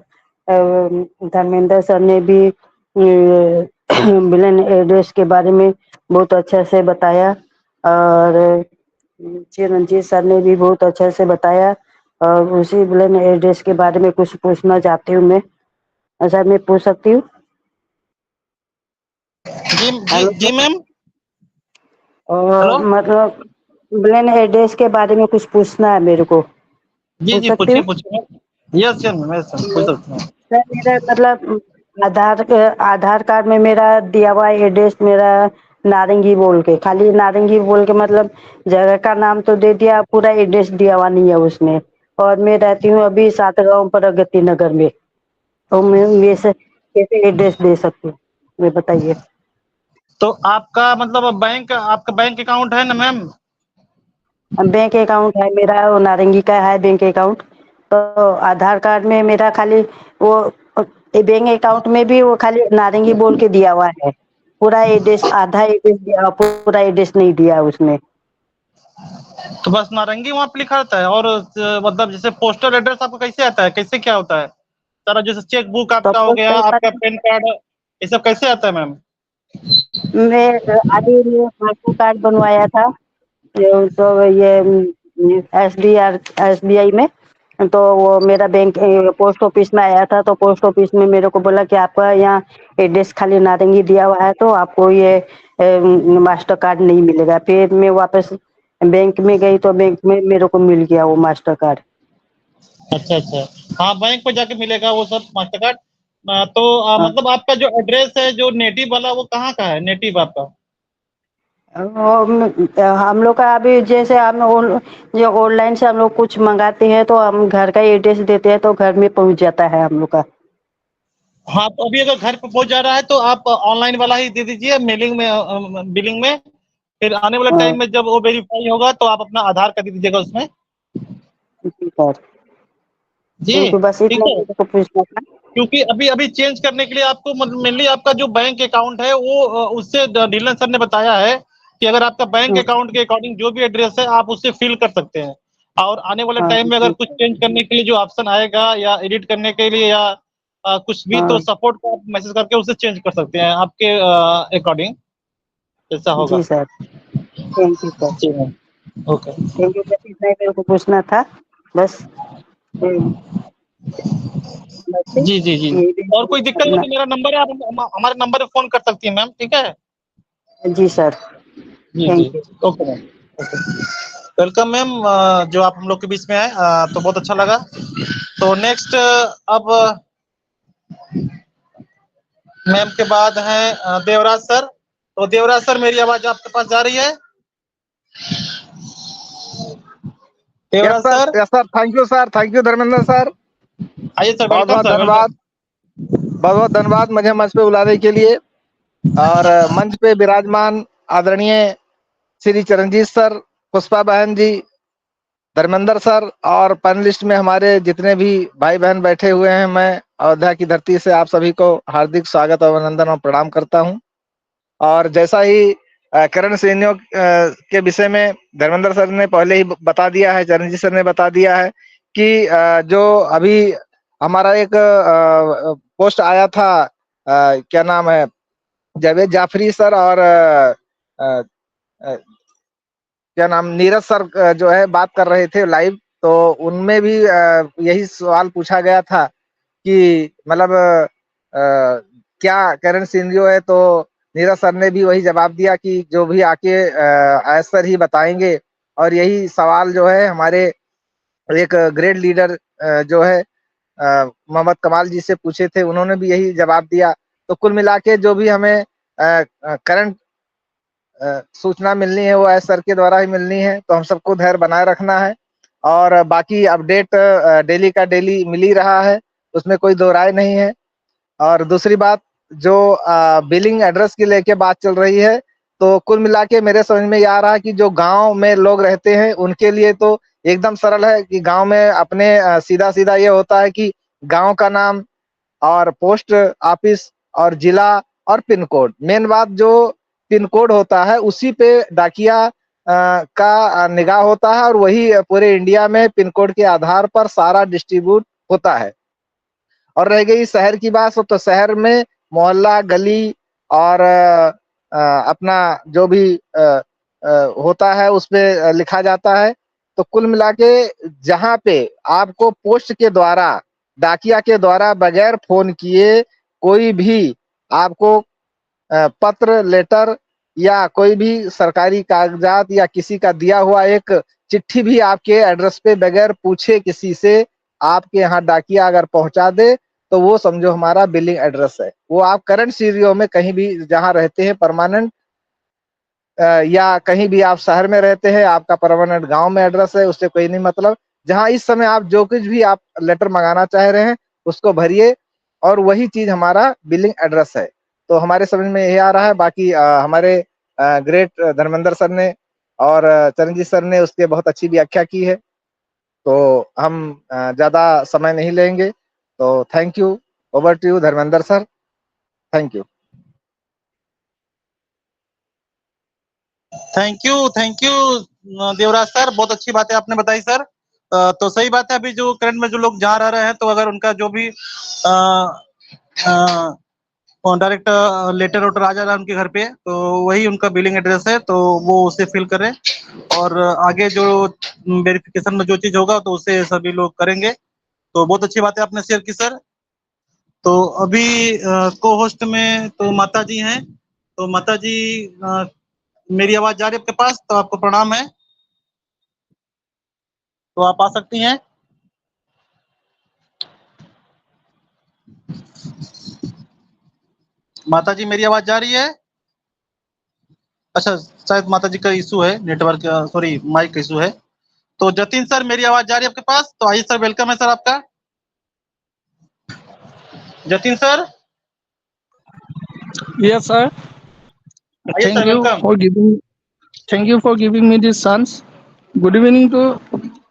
धर्मेंद्र सर ने भी बिलियन एड्रेस के बारे में बहुत अच्छा से बताया, और चिरंजीत सर ने भी बहुत अच्छा से बताया। और उसी बिलियन एड्रेस के बारे में कुछ पूछना चाहती हूँ मैं। सर, मैं पूछ सकती हूँ? जी मैम। और हेलो। मतलब बिलियन एड्रेस के बारे में कुछ पूछना है मेरे को, जी पूछ जी, सकती पूछिए हूँ? पूछिए। यस मैम, यस मैम, पूछ सकते हैं। सर, मेरा मतलब आधार कार्ड में मेरा दिया हुआ एड्रेस मेरा नारंगी बोल के, खाली नारंगी बोल के, मतलब जगह का नाम तो दे दिया, पूरा एड्रेस दिया हुआ नहीं है उसमें। और मैं रहती हूँ अभी सातगांव प्रगति नगर में। तो मैं से कैसे एड्रेस दे सकती हूँ, ये बताइए। तो आपका मतलब आपका बैंक अकाउंट है ना मैम? बैंक अकाउंट है मेरा, वो नारंगी का है बैंक अकाउंट। तो आधार कार्ड में मेरा खाली वो बैंक अकाउंट में भी वो खाली नारंगी बोल के दिया हुआ है, पूरा एड्रेस, आधा एड्रेस दिया हुआ, पूरा एड्रेस नहीं दिया उसमें। तो बस नारंगी वहाँ पे लिखा रहता है। और मतलब जैसे पोस्टल एड्रेस आपको कैसे आता है, कैसे क्या होता है सारा? जैसे चेक बुक तो आपका हो गया, आपका पैन कार्ड, ये सब कैसे आता है मैम? मैं अभी मास्टर कार्ड बनवाया था, तो ये SBI में। तो वो मेरा बैंक पोस्ट ऑफिस में आया था, तो पोस्ट ऑफिस में मेरे को बोला कि आपका यहाँ एड्रेस खाली नारंगी दिया हुआ है, तो आपको ये मास्टर कार्ड नहीं मिलेगा। फिर मैं वापस बैंक में गई, तो बैंक में मेरे को मिल गया वो मास्टर कार्ड। अच्छा अच्छा, हाँ बैंक पे जाके मिलेगा वो सब मास्टर कार्ड। तो हाँ। मतलब आपका जो एड्रेस है जो नेटिव वाला, वो कहाँ का है नेटिव आपका? हम लोग का अभी जैसे हम जो ऑनलाइन से हम लोग कुछ मंगाते हैं, तो हम घर का एड्रेस देते हैं, तो घर में पहुंच जाता है हम लोग का। हाँ, तो अभी अगर घर पे पहुंच जा रहा है तो आप ऑनलाइन वाला ही दे दीजिए मेलिंग में, बिलिंग में। फिर आने वाले हाँ, टाइम में जब वो वेरीफाई होगा तो आप अपना आधार कार्ड दे दीजिएगा उसमें। जी सर। जी थैंक यू, बस ठीक इतना है। मेरे को पूछना था। क्योंकि अभी अभी चेंज करने के लिए आपको मेनली आपका जो बैंक अकाउंट है वो उससे डीलर सर ने बताया है कि अगर आपका बैंक अकाउंट के अकॉर्डिंग जो भी एड्रेस है आप उससे फिल कर सकते हैं। और आने वाले हाँ टाइम में अगर जी। कुछ चेंज करने के लिए जो ऑप्शन आएगा या एडिट करने के लिए या कुछ भी, तो हाँ सपोर्ट को आप मैसेज करके उसे चेंज कर सकते हैं आपके अकॉर्डिंग, जैसा होगा। जी सर, थैंक यू सर। जी मैम, ओके। थैंक यू, बस इतना ही मेरे को पूछना था, बस। बस जी जी जी। और कोई दिक्कत हो तो मेरा नंबर है, आप हमारे नंबर पे फोन कर सकती हैं मैम, ठीक है? जी सर, जी जी, thank you. Okay ma'am, okay. Welcome ma'am, जो आप हम लोग के बीच में आए, तो बहुत अच्छा लगा। तो नेक्स्ट अब मैम के बाद हैं देवराज सर। तो देवराज सर, मेरी आवाज आपके पास जा रही है? Devraj sir, yes sir, thank you Dharmendra sir. आइए सर, बहुत वेलकम बहुत सर, वेलकम। धन्यवाद, बहुत बहुत धन्यवाद मुझे मंच पे बुलाने के लिए। और मंच पे विराजमान आदरणीय श्री चरणजीत सर, पुष्पा बहन जी, धर्मेंद्र सर और पैनलिस्ट में हमारे जितने भी भाई बहन बैठे हुए हैं, मैं अयोध्या की धरती से आप सभी को हार्दिक स्वागत और अभिनंदन और प्रणाम करता हूं। और जैसा ही करण सिंह के विषय में धर्मेंद्र सर ने पहले ही बता दिया है, चरणजीत सर ने बता दिया है कि जो अभी हमारा एक पोस्ट आया था, क्या नाम है, जावेद जाफरी सर और क्या नाम, नीरज सर जो है बात कर रहे थे लाइव, तो उनमें भी यही सवाल पूछा गया था कि मतलब क्या करण सिंह है, तो नीरज सर ने भी वही जवाब दिया कि जो भी आके आयस सर ही बताएंगे। और यही सवाल जो है हमारे एक ग्रेट लीडर जो है मोहम्मद कमाल जी से पूछे थे, उन्होंने भी यही जवाब दिया। तो कुल मिला के जो भी हमें करंट सूचना मिलनी है वो आयस सर के द्वारा ही मिलनी है, तो हम सबको धैर्य बनाए रखना है। और बाकी अपडेट डेली का डेली मिल ही रहा है, उसमें कोई दो राय नहीं है। और दूसरी बात, जो बिलिंग एड्रेस की लेके बात चल रही है, तो कुल मिला के मेरे समझ में ये आ रहा है कि जो गांव में लोग रहते हैं उनके लिए तो एकदम सरल है कि गांव में अपने सीधा सीधा ये होता है कि गांव का नाम और पोस्ट ऑफिस और जिला और पिन कोड। मेन बात जो पिन कोड होता है उसी पे डाकिया का निगाह होता है, और वही पूरे इंडिया में पिन कोड के आधार पर सारा डिस्ट्रीब्यूट होता है। और रह गई शहर की बात, तो शहर में मोहल्ला, गली और अपना जो भी होता है उस पे लिखा जाता है। तो कुल मिला के जहाँ पे आपको पोस्ट के द्वारा, डाकिया के द्वारा बगैर फोन किए कोई भी आपको पत्र, लेटर या कोई भी सरकारी कागजात या किसी का दिया हुआ एक चिट्ठी भी आपके एड्रेस पे बगैर पूछे किसी से आपके यहाँ डाकिया अगर पहुंचा दे, तो वो समझो हमारा बिलिंग एड्रेस है। वो आप करंट सीरियो में कहीं भी जहाँ रहते हैं परमानेंट, या कहीं भी आप शहर में रहते हैं, आपका परमानेंट गांव में एड्रेस है, उससे कोई नहीं मतलब। जहां इस समय आप जो कुछ भी आप लेटर मंगाना चाह रहे हैं उसको भरिए, और वही चीज हमारा बिलिंग एड्रेस है। तो हमारे समझ में यही आ रहा है। बाकी हमारे ग्रेट धर्मेंद्र सर ने और चरणजीत सर ने उसके बहुत अच्छी व्याख्या की है, तो हम ज्यादा समय नहीं लेंगे। तो thank you, over to you Dharmendra sir, thank you. Thank you Devraj sir, बहुत अच्छी बातें आपने बताई सर। तो सही बात है, अभी जो करंट में जो लोग जहाँ रह रहे हैं, तो अगर उनका जो भी डायरेक्ट लेटर वोटर आ जा रहा है उनके घर पे, तो वही उनका बिलिंग एड्रेस है, तो वो उसे फिल करें। और आगे जो वेरिफिकेशन में जो चीज होगा तो उसे सभी लोग करेंगे। तो बहुत अच्छी बात है आपने शेयर की सर। तो अभी को होस्ट में तो माता जी हैं, तो माता जी मेरी आवाज जा रही है आपके पास? तो आपको प्रणाम है, तो आप आ सकती हैं। माता जी मेरी आवाज जा रही है? अच्छा, शायद माता जी का इशू है, नेटवर्क का, सॉरी माइक का इशू है। तो जतिन सर मेरी आवाज जा रही है आपके पास? तो आइए सर, वेलकम है सर आपका। Jatin sir, Yes, sir. आइए sir, welcome. Thank you for giving me this chance. Good evening to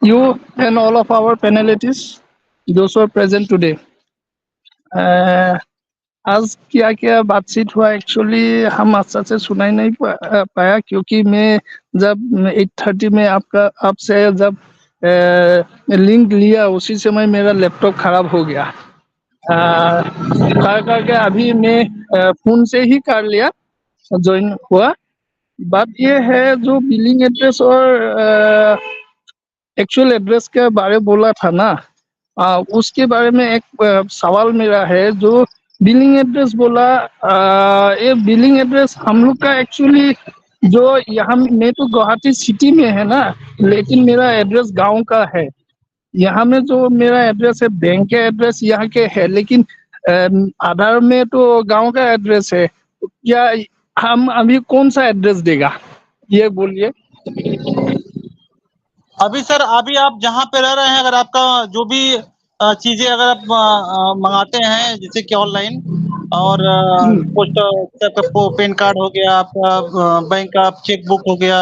you and all of our panelists, those who are present today. आज क्या क्या बातचीत हुआ एक्चुअली हम अच्छा से सुनाई नहीं पाया, क्योंकि मैं जब 8:30 में आपसे जब लिंक लिया उसी समय मेरा लैपटॉप खराब हो गया। करके अभी मैं फोन से ही कर लिया, ज्वाइन हुआ। बात ये है, जो बिलिंग एड्रेस और एक्चुअल एड्रेस के बारे बोला था ना, उसके बारे में एक सवाल मेरा है। जो बिलिंग एड्रेस बोला, ये बिलिंग एड्रेस हम लोग का एक्चुअली जो यहाँ, मैं तो गुवाहाटी सिटी में है ना, लेकिन मेरा एड्रेस गांव का है। यहाँ में जो मेरा एड्रेस है, बैंक का एड्रेस यहाँ के है, लेकिन आधार में तो गांव का एड्रेस है। क्या हम अभी कौन सा एड्रेस देगा, ये बोलिए। अभी सर, अभी आप जहाँ पे रह रहे हैं, अगर आपका जो भी चीजें अगर आप मंगाते हैं जैसे कि ऑनलाइन, और पोस्ट आपका पैन कार्ड हो गया, आपका बैंक का चेकबुक हो गया,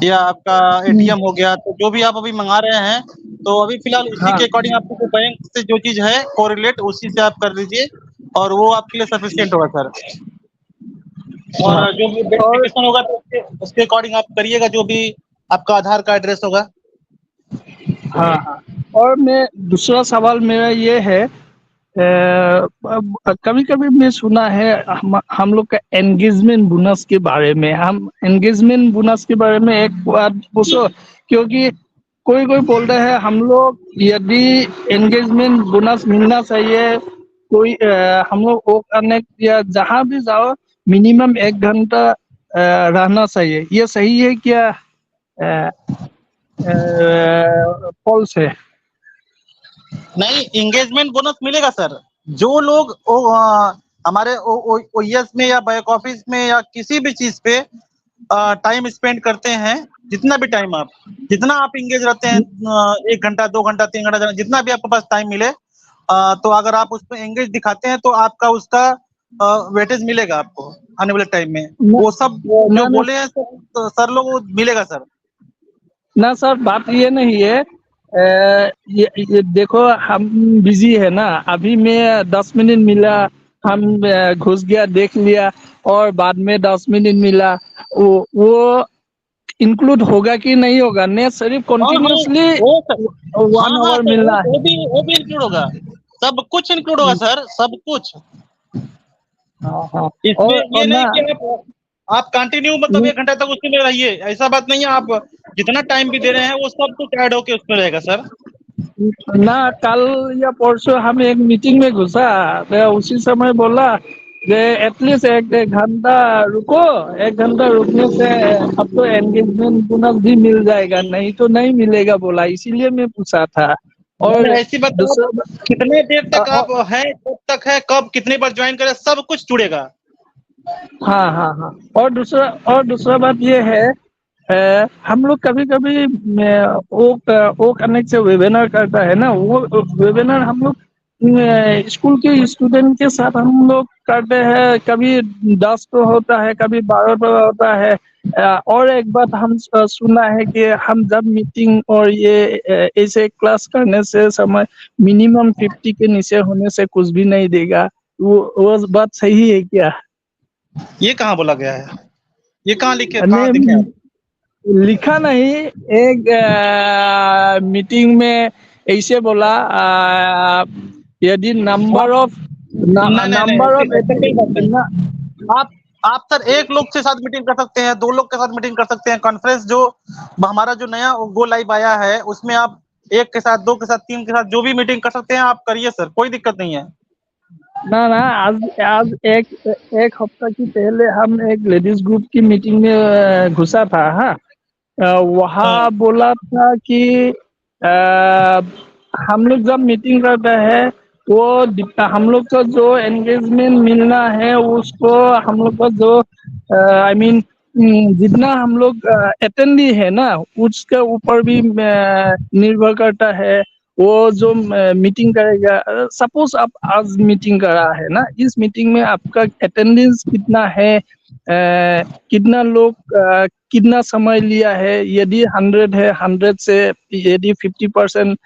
या आपका एटीएम हो गया, तो जो भी आप अभी मंगा रहे हैं, तो अभी फिलहाल उसी हाँ के अकॉर्डिंग आपको जो बैंक से जो चीज है कोरिलेट उसी से आप कर लीजिए, और वो आपके लिए सफिशिएंट होगा सर। और हाँ जो भी और वेरिफिकेशन होगा तो उसके अकॉर्डिंग आप करिएगा, जो भी आपका आधार का एड्रेस होगा। हाँ हाँ और मैं दूसरा सवाल मेरा ये है, कभी कभी मैं सुना है हम लोग का एंगेजमेंट बोनस के बारे में, हम एंगेजमेंट बोनस के बारे में एक बात पूछो, क्योंकि कोई कोई बोल रहे हैं हम लोग यदि एंगेजमेंट बोनस मिलना चाहिए, कोई हम लोग वो करने या जहाँ भी जाओ मिनिमम 1 घंटा रहना चाहिए, ये सही है क्या? फॉल्स है? नहीं, एंगेजमेंट बोनस मिलेगा सर। जो लोग हमारे ओईएस में या बैक ऑफिस में या किसी भी चीज पे टाइम स्पेंड करते हैं, जितना भी टाइम आप जितना आप एंगेज रहते हैं, 1 घंटा 2 घंटा 3 घंटा, जितना भी आपके पास टाइम मिले, तो अगर आप उसमें एंगेज दिखाते हैं तो आपका उसका वेटेज मिलेगा आपको आने वाले टाइम में। वो सब जो ना बोले हैं सर लोग, वो मिलेगा सर। ना सर, बात ये नहीं है, ये देखो हम बिजी है ना, अभी मैं 10 मिनट मिला, हम घुस गया देख लिया, और बाद में 10 मिनट मिला, वो इंक्लूड होगा कि नहीं होगा? ने सिर्फ हाँ हाँ, कंटिन्यूअसली वो सर, 1 हाँ आवर सर, मिलना है। वो भी इंक्लूड होगा, सब कुछ इंक्लूड होगा सर, सब कुछ। हाँ हाँ इसमें ये और नहीं ना कि आप कंटिन्यू मतलब 1 घंटा तक उसी में रहिए, ऐसा बात नहीं है। आप जितना टाइम भी दे रहे हैं वो सब कुछ ऐड होके उसमें रहेगा सर। ना कल या परसों हम एक मीटिंग में घुसा, तो उसी समय बोला जे एटलीस्ट 1 घंटा रुको, 1 घंटा रुकने से अब तो एंगेजमेंट बोनस भी मिल जाएगा, नहीं तो नहीं मिलेगा बोला, इसीलिए मैं पूछा था। और मैंने ऐसी बात, आप दूसरा कितने देर तक अ- आप हैं, कब तक है, कब कितनी बार ज्वाइन करें, सब कुछ जुड़ेगा। हाँ हाँ हाँ और दूसरा बात ये है, हम लोग कभी कभी वो कनेक्ट से वेबिनार करता है ना, वो वेबिनार हम लोग स्कूल के स्टूडेंट के साथ हम लोग करते हैं, कभी 10 पे होता है, कभी 12 पे होता है। और एक बात हम सुना है कि हम जब मीटिंग और ये ऐसे क्लास करने से समय मिनिमम 50 के नीचे होने से कुछ भी नहीं देगा, वो बात सही है क्या? ये कहाँ बोला गया है? ये कहाँ लिखे, कहाँ दिखे नहीं, आप? लिखा नहीं, एक मीटिंग में ऐसे बोला, यदि नंबर ऑफ नहीं नहीं नहीं, नंबर ऑफ ऐसा कोई बात नहीं। आप सर एक लोग के साथ मीटिंग कर सकते हैं, 2 लोग के साथ मीटिंग कर सकते हैं। कॉन्फ्रेंस जो हमारा जो नया गो लाइव आया है, उसमें आप 1 के साथ, 2 के साथ, 3 के साथ जो भी मीटिंग कर सकते हैं आप करिए सर, कोई दिक्कत नहीं है। ना ना, आज आज एक हफ्ता की पहले हम एक लेडीज ग्रुप की मीटिंग में घुसा था। हाँ, हाँ, वहाँ बोला था कि अ, हम लोग जब मीटिंग करते हैं, वो हम लोग को जो एंगेजमेंट मिलना है उसको हम लोग को जो आई मीन जितना हम लोग अटेंडी है ना, उसके ऊपर भी निर्भर करता है। वो जो मीटिंग करेगा, सपोज आप आज मीटिंग करा है ना, इस मीटिंग में आपका अटेंडेंस कितना है, कितना लोग कितना समय लिया है, यदि 100 है 100 से यदि 50%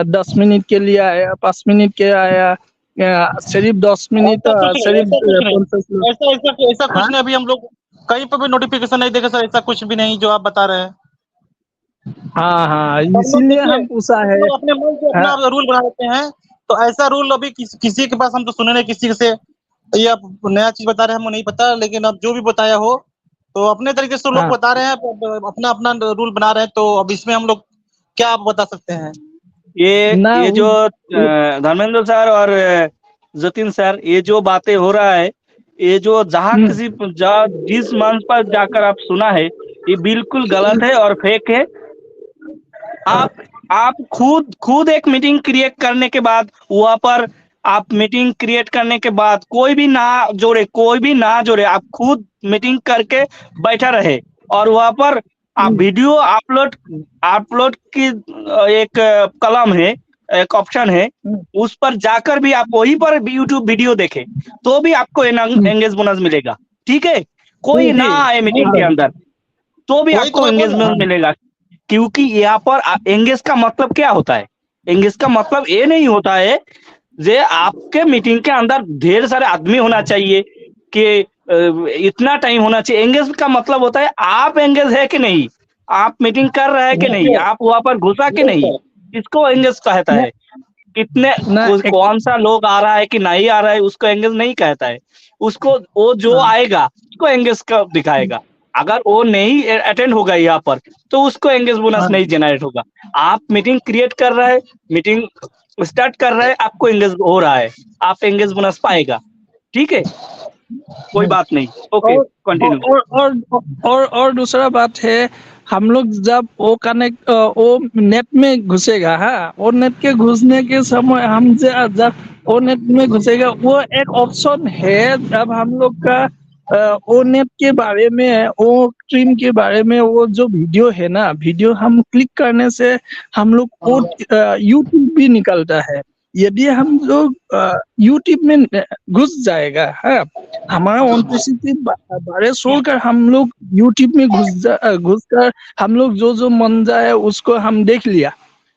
10 मिनट के लिए आया, 5 मिनट के आया, सिर्फ 10 मिनट ऐसा कुछ नहीं, सिर्फ ऐसा कुछ नहीं, 50 लोग। ऐसा हाँ कुछ नहीं। अभी हम लोग कहीं पर भी नोटिफिकेशन नहीं देखे सर, ऐसा कुछ भी नहीं जो आप बता रहे हैं। हाँ हाँ, सब लोग इसीलिए देखिए, हम पूछा सब है। लोग अपने मन से हाँ अपना रूल बना देते हैं। तो ऐसा रूल अभी किसी के पास हम तो सुने नहीं किसी से, ये आप नया चीज बता रहे हैं, हमको नहीं पता, लेकिन अब जो भी बताया हो तो अपने तरीके से लोग हाँ बता रहे हैं, अपना अपना रूल बना रहे हैं, तो अब इसमें हम लोग क्या आप बता सकते हैं। ना ये जो धर्मेंद्र सर और जतिन सर, ये जो बातें हो रहा है, ये जो जहाँ किसी जिस मंच पर जाकर आप सुना है, ये बिल्कुल गलत है और फेक है। आप खुद एक मीटिंग क्रिएट करने के बाद, वहां पर आप मीटिंग क्रिएट करने के बाद कोई भी ना जोड़े, आप खुद मीटिंग करके बैठा रहे, और वहां पर आप वीडियो अपलोड की एक कलम है, एक ऑप्शन है, उस पर जाकर भी आप वहीं पर भी यूट्यूब वीडियो देखें तो भी आपको एंगेज बोनस मिलेगा। ठीक है, कोई ना आए मीटिंग के अंदर तो भी वही तो आपको मैं बोल एंगेज रहा बोनस हूँ। मिलेगा। क्योंकि यहाँ पर एंगेज का मतलब क्या होता है? एंगेज का मतलब ये नहीं होता है जे आपके मीटिंग के अंदर ढेर सारे आदमी होना चाहिए कि इतना टाइम होना चाहिए। एंगेज का मतलब होता है आप एंगेज है कि नहीं, आप मीटिंग कर रहे हैं कि नहीं, आप वहां पर घुसा कि नहीं, इसको एंगेज कहता है। कितने ना कौन सा लोग आ रहा है कि नहीं आ रहा है उसको एंगेज नहीं कहता है। उसको वो जो आएगा उसको एंगेज का दिखाएगा। अगर वो नहीं अटेंड होगा यहाँ पर तो उसको एंगेज बोनस नहीं जनरेट होगा। आप मीटिंग क्रिएट कर रहे हैं, मीटिंग स्टार्ट कर रहे हैं, आपको एंगेज हो रहा है, आप एंगेज बोनस पाएगा। ठीक है, कोई बात नहीं। ओके, और कंटिन्यू। और दूसरा बात है, हम लोग जब वो कनेक्ट वो नेट में घुसेगा, हाँ, और नेट के घुसने के समय हम जब वो नेट में घुसेगा, वो एक ऑप्शन है जब हम लोग का वो नेट के बारे में, वो स्ट्रीम के बारे में, वो जो वीडियो है ना, वीडियो हम क्लिक करने से हम लोग वो यूट्यूब भी निकलता है। यदि हम लोग यूट्यूब में घुस जाएगा, हाँ, हमारा बारे छोड़कर हम लोग यूट्यूब में घुस कर हम लोग जो मन जाए उसको हम देख लिया,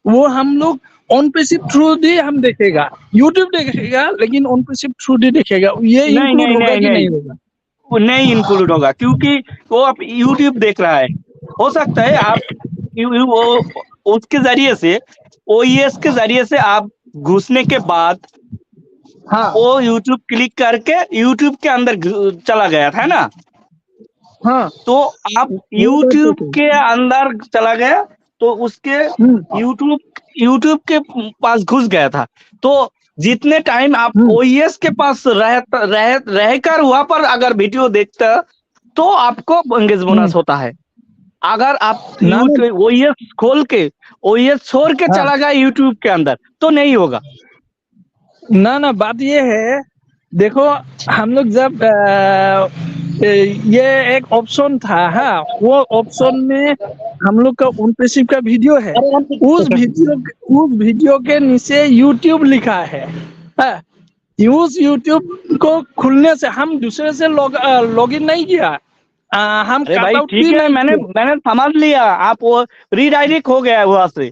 वो हम लोग ऑन पैसिव थ्रू दी हम देखेगा, यूट्यूब देखेगा लेकिन ऑन पैसिव थ्रू दी देखेगा। ये नहीं इंक्लूड नहीं होगा नहीं कि नहीं, नहीं होगा? वो नहीं इंक्लूड होगा क्योंकि वो आप यूट्यूब देख रहा है। हो सकता है आप वो उसके जरिए से, ओईएस के जरिए से आप घुसने के बाद हाँ वो यूट्यूब क्लिक करके यूट्यूब के अंदर चला गया था ना, हाँ, तो आप वो बात तो यूट्यूब सही। के अंदर चला गया तो उसके यूट्यूब यूट्यूब के पास घुस गया था। तो जितने टाइम आप ओईएस के पास रहकर वहां पर अगर वीडियो देखता तो आपको एंगेज बोनस होता है। अगर आप ना ना, यूट्यूब ओईएस खोल के ओईएस छोड़ के हाँ, चला गया यूट्यूब के अंदर तो नहीं होगा। ना बात ये है, देखो, हम लोग जब ये एक ऑप्शन था, हाँ, वो ऑप्शन में हम लोग का उनपेसिव का वीडियो है, उस वीडियो के नीचे यूट्यूब लिखा है, हाँ, उस यूट्यूब को खुलने से हम दूसरे से लॉग इन नहीं किया, हम अरे कट भाई आउट ठीक भी है, नहीं मैंने किया। मैंने समझ लिया, आप वो रीडायरेक्ट हो गया है वहां से।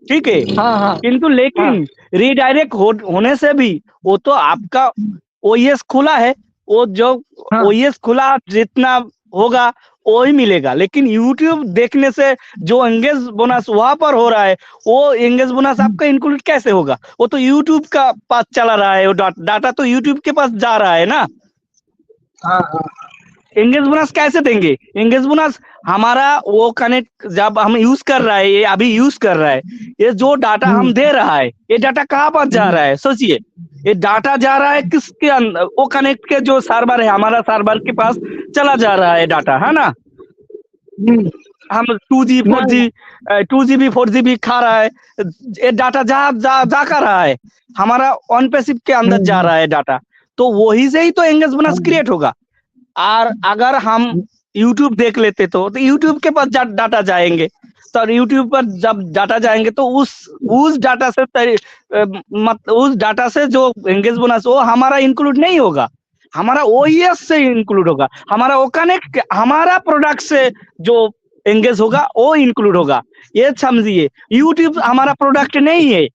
ठीक है, हाँ हाँ किंतु हाँ लेकिन रीडायरेक्ट होने से भी वो तो आपका ओईएस खुला है, वो जो हाँ, ओईएस खुला जितना होगा वही मिलेगा। लेकिन यूट्यूब देखने से जो एंगेज बोनस वहां पर हो रहा है वो एंगेज बोनस आपका इंक्लूड कैसे होगा? वो तो यूट्यूब का पास चला रहा है, वो डाटा तो यूट्यूब के पास जा रहा है ना। हाँ हाँ, एंगेज बोनस कैसे देंगे? एंगेज बोनस हमारा वो कनेक्ट जब हम यूज कर रहा है, ये अभी यूज कर रहा है, ये जो डाटा हम दे रहा है, ये डाटा कहाँ पर जा रहा है? सोचिए, ये डाटा जा रहा है किसके अंदर? वो कनेक्ट के जो सर्वर है, हमारा सर्वर के पास चला जा रहा है डाटा, है ना। हम 2G ना 4G 2GB 4GB खा रहा है, ये डाटा जा कर रहा है, हमारा ऑन पैसिव के अंदर जा रहा है डाटा, तो वही से ही तो एंगेज बोनस क्रिएट होगा। और अगर हम YouTube देख लेते तो YouTube के पास डाटा जाएंगे, तो YouTube पर जब डाटा जाएंगे तो उस डाटा से उस डाटा से जो एंगेज बोनस वो हमारा इंक्लूड नहीं होगा, हमारा ओईएस से इंक्लूड होगा, हमारा वो कनेक्ट हमारा प्रोडक्ट से जो एंगेज होगा वो इंक्लूड होगा। ये समझिए, YouTube हमारा प्रोडक्ट नहीं है।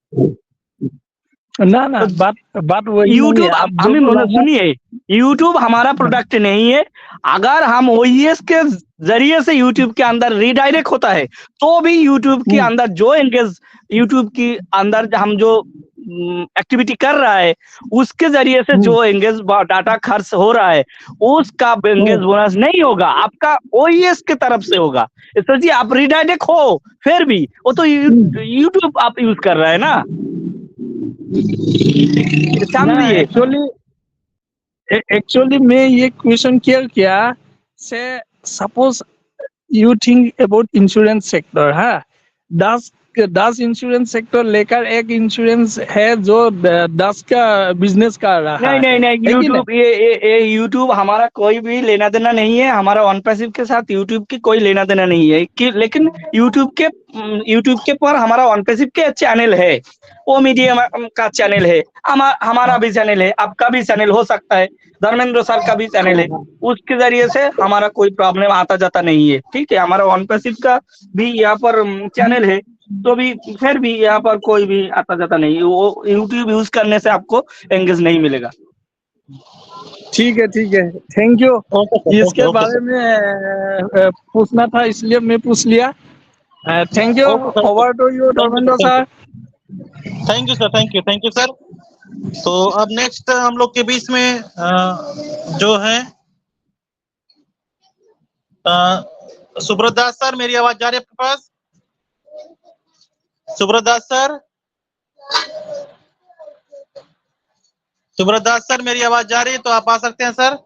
ना बात वही नहीं है। यूट्यूब आप जो हमें बोला है, सुनिए, यूट्यूब हमारा प्रोडक्ट नहीं है। अगर हम ओईएस के जरिए से यूट्यूब के अंदर रीडायरेक्ट होता है तो भी यूट्यूब के अंदर जो एंगेज यूट्यूब के अंदर हम जो एक्टिविटी कर रहा है उसके जरिए से जो एंगेज डाटा खर्च हो रहा है उसका एंगेज बोनस नहीं होगा, आपका ओईएस के तरफ से होगा। सोचिए, आप रीडायरेक्ट हो फिर भी वो तो यूट्यूब आप यूज कर रहे हैं ना, समझिए। एक्चुअली मैं ये क्वेश्चन किया से suppose you think about insurance sector, huh? Does 10 insurance sector लेकर एक इंश्योरेंस है जो 10 का बिजनेस कर रहा नहीं है नहीं नहीं, है कि यूट्यूब ये यूट्यूब हमारा कोई भी लेना देना नहीं है। हमारा ऑन पैसिव के साथ यूट्यूब की कोई लेना देना नहीं है कि, लेकिन यूट्यूब के पर हमारा ऑन पैसिव के चैनल है, वो मीडियम का चैनल है, हमारा भी चैनल है, आपका भी चैनल हो सकता है, धर्मेंद्र सर का भी चैनल है, उसके जरिए से हमारा कोई प्रॉब्लम आता जाता नहीं है। ठीक है, हमारा ऑन पैसिव का भी यहाँ पर चैनल है, तो भी फिर भी यहाँ पर कोई भी आता जाता नहीं है। वो यूट्यूब यूज करने से आपको एंगेज नहीं मिलेगा। ठीक है थैंक यू। ओके सर, इसके ओके बारे सर, में पूछना था इसलिए मैं पूछ लिया। Thank you. Okay sir, over to you thank you Dharmendra sir, sir. Thank you sir, thank you sir. तो अब नेक्स्ट हम लोग के बीच में जो है सुब्रत दास सर, मेरी आवाज जा रही है आपके पास? सुब्रत दास सर, सुब्रत दास सर, मेरी आवाज जा रही है तो आप आ सकते हैं सर।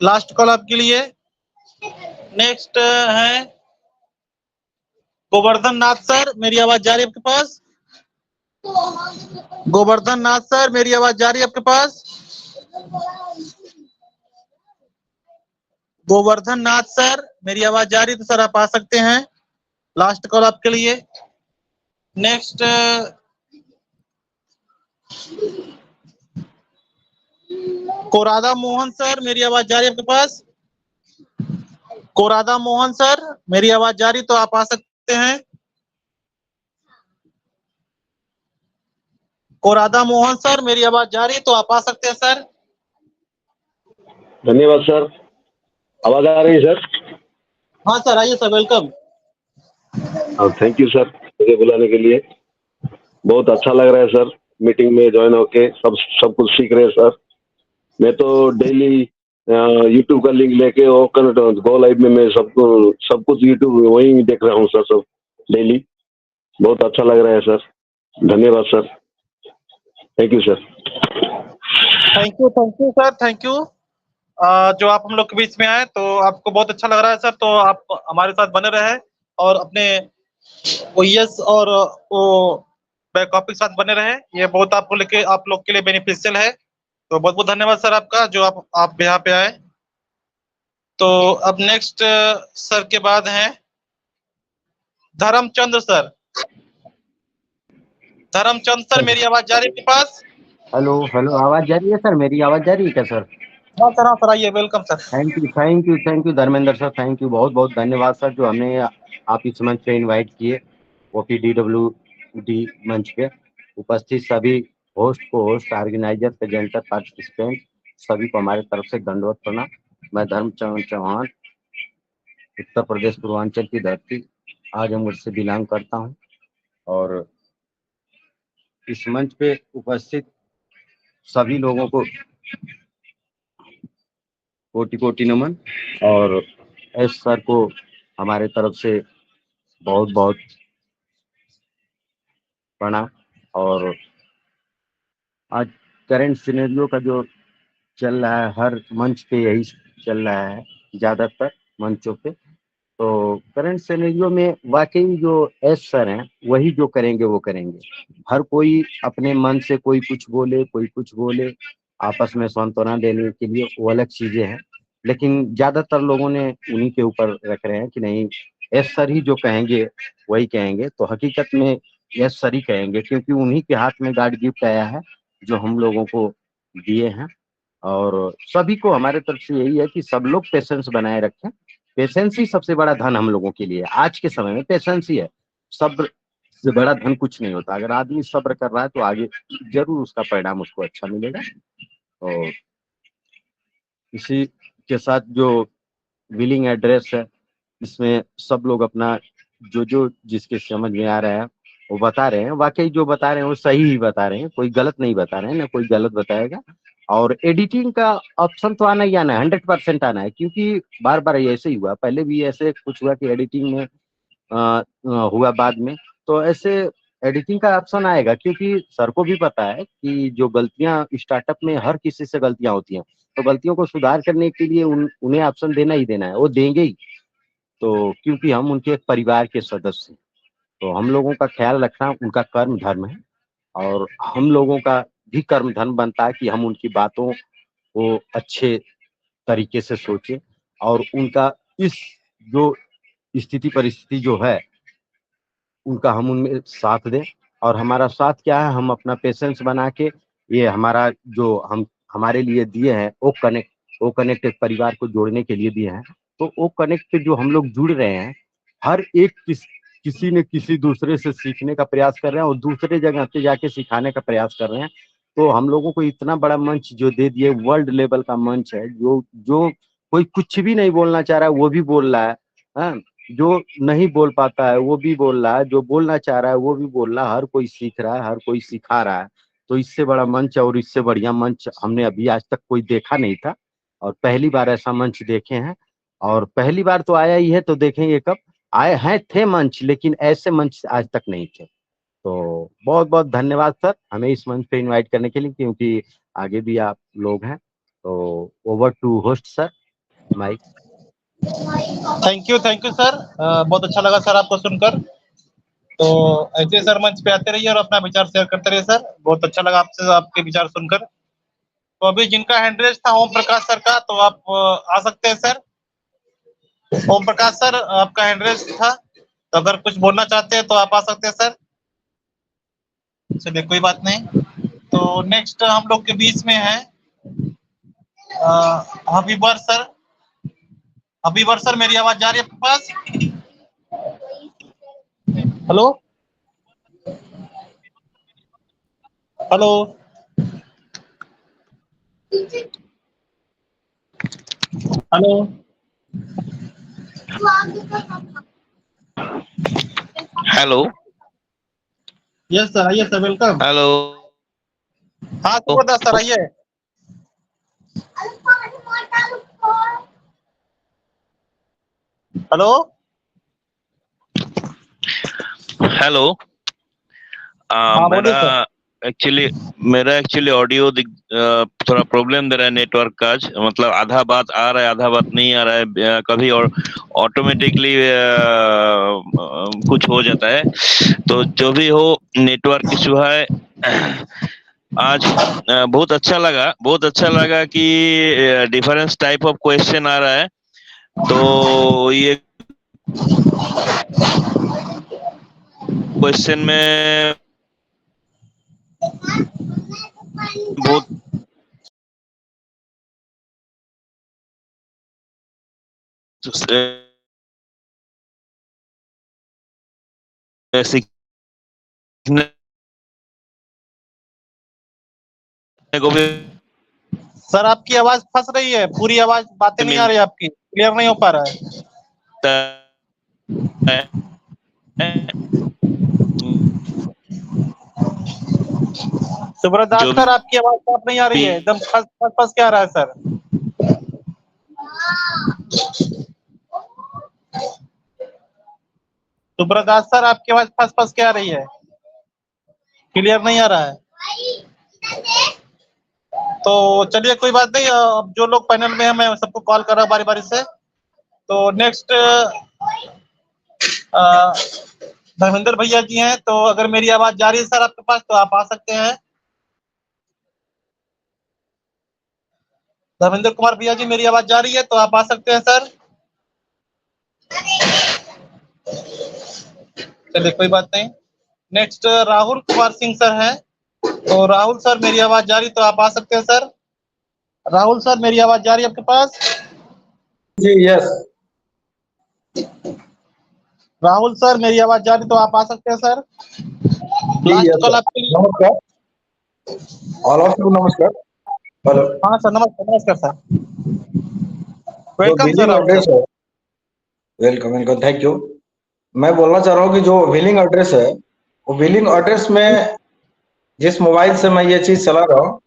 लास्ट कॉल आपके लिए। नेक्स्ट है गोवर्धन नाथ सर, मेरी आवाज जा रही है आपके पास? गोवर्धन नाथ सर, मेरी आवाज जा रही है आपके पास? गोवर्धन नाथ सर, मेरी आवाज जा रही है तो सर आप आ सकते हैं। लास्ट कॉल आपके लिए। नेक्स्ट कोरादा मोहन सर, मेरी आवाज जा रही है आपके पास? कोरादा मोहन सर, मेरी आवाज जा रही तो आप आ सकते हैं। कोरादा मोहन सर, मेरी आवाज जा रही तो आप आ सकते हैं सर। धन्यवाद सर। आवाज आ रही है सर? हाँ सर, आइए sir, welcome. Thank you sir मुझे बुलाने के लिए। बहुत अच्छा लग रहा है सर, मीटिंग में ज्वाइन होके सब कुछ सीख रहे हैं सर। मैं तो डेली यूट्यूब का लिंक लेके गो लाइव में मैं सब कुछ यूट्यूब वही देख रहा हूँ सर, सब डेली। बहुत अच्छा लग रहा है सर, धन्यवाद sir. Thank you sir. Thank you sir, thank you. जो आप हम लोग के बीच में आए तो आपको बहुत अच्छा लग रहा है सर, तो आप हमारे साथ बने रहे और अपने ओएस और वो बैक ऑफिस के साथ बने रहे। ये बहुत आप लोग के लिए बेनिफिशियल है। तो बहुत बहुत धन्यवाद सर आपका, जो आप यहाँ पे आए। तो अब नेक्स्ट सर के बाद हैं धर्मचंद्र सर। धर्मचंद सर, मेरी आवाज जा रही है आपके पास? हेलो आवाज जा रही है सर? मेरी आवाज जा रही है क्या सर? हाँ सर, आइए, welcome sir. Thank you Dharmendra sir, thank you, बहुत बहुत धन्यवाद सर जो हमें आप इस मंच पे इनवाइट किए। OPDWD मंच पे उपस्थित सभी होस्ट ऑर्गेनाइजर, प्रेजेंटर, पार्टिसिपेंट सभी को हमारे तरफ से दंडवत प्रणाम। मैं धर्मचंद चौहान, उत्तर प्रदेश पूर्वांचल की धरती आजमगढ़ से बिलोंग करता हूँ और इस मंच पे उपस्थित सभी लोगों को कोटि कोटि नमन और एस सर को हमारे तरफ से बहुत बहुत प्रणाम। और आज करंट सिनेरियो का जो चल रहा है, हर मंच पे यही चल रहा है, ज़्यादातर मंचों पे। तो करंट सिनेरियो में वाकई जो एस सर हैं वही जो करेंगे वो करेंगे। हर कोई अपने मन से कोई कुछ बोले, आपस में सांत्वना देने के लिए वो अलग चीजें हैं, लेकिन ज्यादातर लोगों ने उन्हीं के ऊपर रख रहे हैं कि नहीं एस सर ही जो कहेंगे वही कहेंगे। तो हकीकत में एस सर ही कहेंगे, क्योंकि उन्हीं के हाथ में गॉड गिफ्ट आया है जो हम लोगों को दिए हैं। और सभी को हमारे तरफ से यही है कि सब लोग पेशेंस बनाए रखें। पेशेंस ही सबसे बड़ा धन हम लोगों के लिए आज के समय में, पेशेंस ही है। सब्र से बड़ा धन कुछ नहीं होता। अगर आदमी सब्र कर रहा है तो आगे जरूर उसका परिणाम उसको अच्छा मिलेगा। और इसी के साथ जो बिलिंग एड्रेस है, इसमें सब लोग अपना जो जिसके समझ में आ रहा है वो बता रहे हैं। वाकई जो बता रहे हैं वो सही ही बता रहे हैं, कोई गलत नहीं बता रहे हैं, ना कोई गलत बताएगा। और एडिटिंग का ऑप्शन तो आना ही आना है, 100% आना है, क्योंकि बार बार ऐसे ही हुआ, पहले भी ऐसे कुछ हुआ कि एडिटिंग में हुआ बाद में। तो ऐसे एडिटिंग का ऑप्शन आएगा, क्योंकि सर को भी पता है कि जो गलतियां स्टार्टअप में हर किसी से गलतियां होती हैं, तो गलतियों को सुधार करने के लिए उन्हें ऑप्शन देना ही देना है, वो देंगे ही। तो क्योंकि हम उनके एक परिवार के सदस्य हैं, तो हम लोगों का ख्याल रखना उनका कर्म धर्म है, और हम लोगों का भी कर्म धर्म बनता है कि हम उनकी बातों को अच्छे तरीके से सोचें, और उनका इस जो स्थिति परिस्थिति जो है उनका हम उनमें साथ दें। और हमारा साथ क्या है, हम अपना पेशेंस बना के, ये हमारा जो हम हमारे लिए दिए हैं ओ कनेक्ट एक परिवार को जोड़ने के लिए दिए हैं, तो ओ कनेक्ट पे जो हम लोग जुड़ रहे हैं, हर एक किसी न किसी दूसरे से सीखने का प्रयास कर रहे हैं और दूसरे जगह पे जाके सिखाने का प्रयास कर रहे हैं। तो हम लोगों को इतना बड़ा मंच जो दे दिए, वर्ल्ड लेवल का मंच है, जो जो कोई कुछ भी नहीं बोलना चाह रहा है वो भी बोल रहा है, हाँ? जो नहीं बोल पाता है वो भी बोल रहा है, जो बोलना चाह रहा है वो भी बोल रहा है, हर कोई सीख रहा है, हर कोई सिखा रहा है। तो इससे बड़ा मंच और इससे बढ़िया मंच हमने अभी आज तक कोई देखा नहीं था, और पहली बार ऐसा मंच देखे हैं। और पहली बार तो आया ही है, तो देखेंगे कब आए हैं, थे मंच, लेकिन ऐसे मंच आज तक नहीं थे। तो बहुत बहुत धन्यवाद सर हमें इस मंच पे इनवाइट करने के लिए, क्योंकि आगे भी आप लोग हैं। तो over to host sir, mike. Thank you sir. बहुत अच्छा लगा सर आपको सुनकर। तो ऐसे सर मंच पे आते रहिए और अपना विचार शेयर करते रहिए सर। बहुत अच्छा लगा आपसे आपके विचार सुनकर। तो अभी जिनका हैंड रेज था ओम प्रकाश सर का, तो आप आ सकते हैं सर। ओम प्रकाश सर, आपका हैंड रेज था, तो अगर कुछ बोलना चाहते हैं तो आप आ सकते हैं सर। चलिए कोई बात नहीं। तो नेक्स्ट हम लोग के बीच में है हबीबर सर। हबीबर सर, मेरी आवाज जा रही है आपके पास? Hello hello hello. Hello yes sir, आइए सर, वेलकम। हेलो। हाँ सुब्रदास सर, आइए। Hello hello. हाँ बोलिए सर। मेरा एक्चुअली ऑडियो थोड़ा प्रॉब्लम दे रहा है, नेटवर्क का। मतलब आधा बात आ रहा है, आधा बात नहीं आ रहा है, कभी और ऑटोमेटिकली कुछ हो जाता है। तो जो भी हो, नेटवर्क इशू है। आज बहुत अच्छा लगा कि डिफरेंस टाइप ऑफ क्वेश्चन आ रहा है। तो ये क्वेश्चन में बहुत सीखने को भी सर आपकी आवाज फंस रही है, पूरी आवाज, बातें नहीं आ रही आपकी, क्लियर नहीं हो पा रहा है। सुब्रदास जो सर, आपकी आवाज साफ नहीं आ रही है, एकदम फंस फंस फंस के आ रहा है सर। सुब्रदास सर, आपकी आवाज फंस फंस के आ रही है, क्लियर नहीं आ रहा है। तो चलिए कोई बात नहीं, अब जो लोग पैनल में हैं मैं सबको कॉल कर रहा हूँ बारी बारी से। तो नेक्स्ट धर्मेंद्र भैया जी हैं, तो अगर मेरी आवाज जा रही है सर आपके पास तो आप आ सकते हैं। धर्मेंद्र कुमार भैया जी, मेरी आवाज जा रही है तो आप आ सकते हैं सर। चलिए कोई बात नहीं। नेक्स्ट राहुल कुमार सिंह सर हैं, तो राहुल सर, मेरी आवाज जा रही तो आप आ सकते हैं सर। राहुल सर, मेरी आवाज जा रही है आपके पास? जी यस। राहुल सर, मेरी आवाज जा रही तो आप आ सकते हैं सर। लास्ट कॉल आपके लिए। नमस्कार ऑल ऑफ यू, नमस्कार। हेलो। हाँ सर, नमस्कार सर। जो welcome sir billing Rahul address sir. है, वेलकम वेलकम, थैंक यू। मैं बोलना चाह रहा हूँ कि जो बिलिंग एड्रेस है, वो बिलिंग एड्रेस में जिस मोबाइल से मैं ये चीज चला रहा हूँ,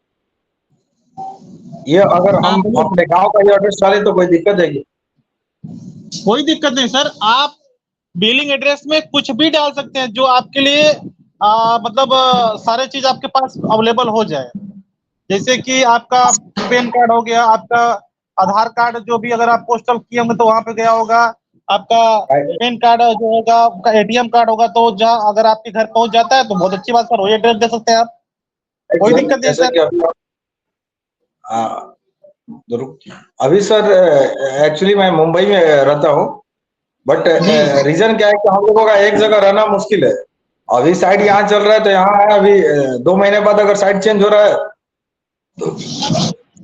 ये अगर हम अपने गांव का ये एड्रेस डालें तो कोई दिक्कत है क्या? कोई दिक्कत नहीं सर, आप बिलिंग एड्रेस में कुछ भी डाल सकते हैं जो आपके लिए मतलब सारे चीज आपके पास अवेलेबल हो जाए। जैसे कि आपका पैन कार्ड हो गया, आपका आधार कार्ड, जो भी अगर आप पोस्टल किए होंगे तो वहां पे गया होगा, आपका पैन कार्ड जो होगा, आपका एटीएम कार्ड होगा, तो जहाँ अगर आपके घर पहुंच जाता है तो बहुत अच्छी बात सर, वही एड्रेस दे सकते हैं आप, कोई दिक्कत नहीं जैसे सर। कि अभी सर एक्चुअली मैं मुंबई में रहता हूँ, बट रीजन क्या है कि हम लोगों का एक जगह रहना मुश्किल है। अभी साइड यहाँ चल रहा है तो यहाँ है, अभी 2 महीने बाद अगर साइड चेंज हो रहा है तो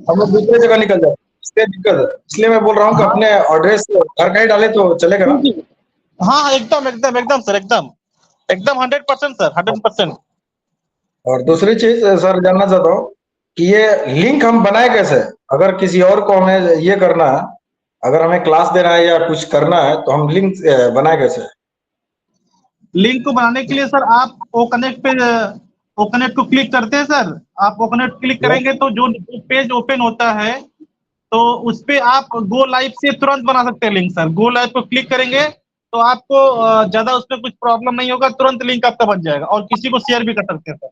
हम लोग दूसरे जगह निकल जाते हैं, इसलिए दिक्कत है। इसलिए मैं बोल रहा हूँ कि अपने एड्रेस घर का ही डाले तो चलेगा ना? हाँ एकदम एकदम एकदम सर, एकदम एकदम 100% सर, 100%। और दूसरी चीज सर जानना चाहता हूँ कि ये लिंक हम बनाए कैसे? अगर किसी और को हमें ये करना है, अगर हमें क्लास देना है या कुछ करना है, तो हम लिंक बनाए कैसे? लिंक को बनाने के लिए सर आप ओकनेक्ट पे, ओकनेक्ट को क्लिक करते हैं सर। आप ओकनेक्ट क्लिक करेंगे तो जो पेज ओपन होता है तो उस पे आप गो लाइव से तुरंत बना सकते हैं लिंक सर। गो लाइव को क्लिक करेंगे तो आपको ज्यादा उसमें कुछ प्रॉब्लम नहीं होगा, तुरंत लिंक आपका बन जाएगा और किसी को शेयर भी कर सकते हैं सर।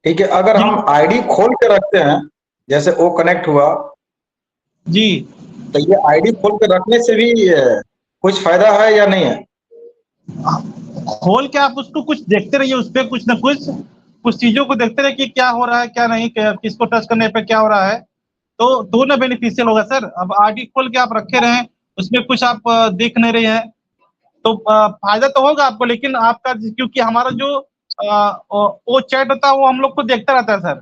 ठीक है, अगर हम आईडी खोल के रखते हैं, जैसे ओ कनेक्ट हुआ जी, तो ये आईडी खोल के रखने से भी कुछ फायदा है या नहीं है? खोल के आप उसको कुछ देखते रहिए, उस पर कुछ ना कुछ चीजों को देखते रहिए कि क्या हो रहा है क्या नहीं, किसको टच करने पे क्या हो रहा है, तो ना बेनिफिशियल होगा सर। अब आईडी खोल के आप रखे रहें, उसमें कुछ आप देख नहीं रहे हैं तो फायदा तो होगा आपको, लेकिन आपका क्योंकि हमारा जो वो चैट होता है वो हम लोग को देखता रहता है सर।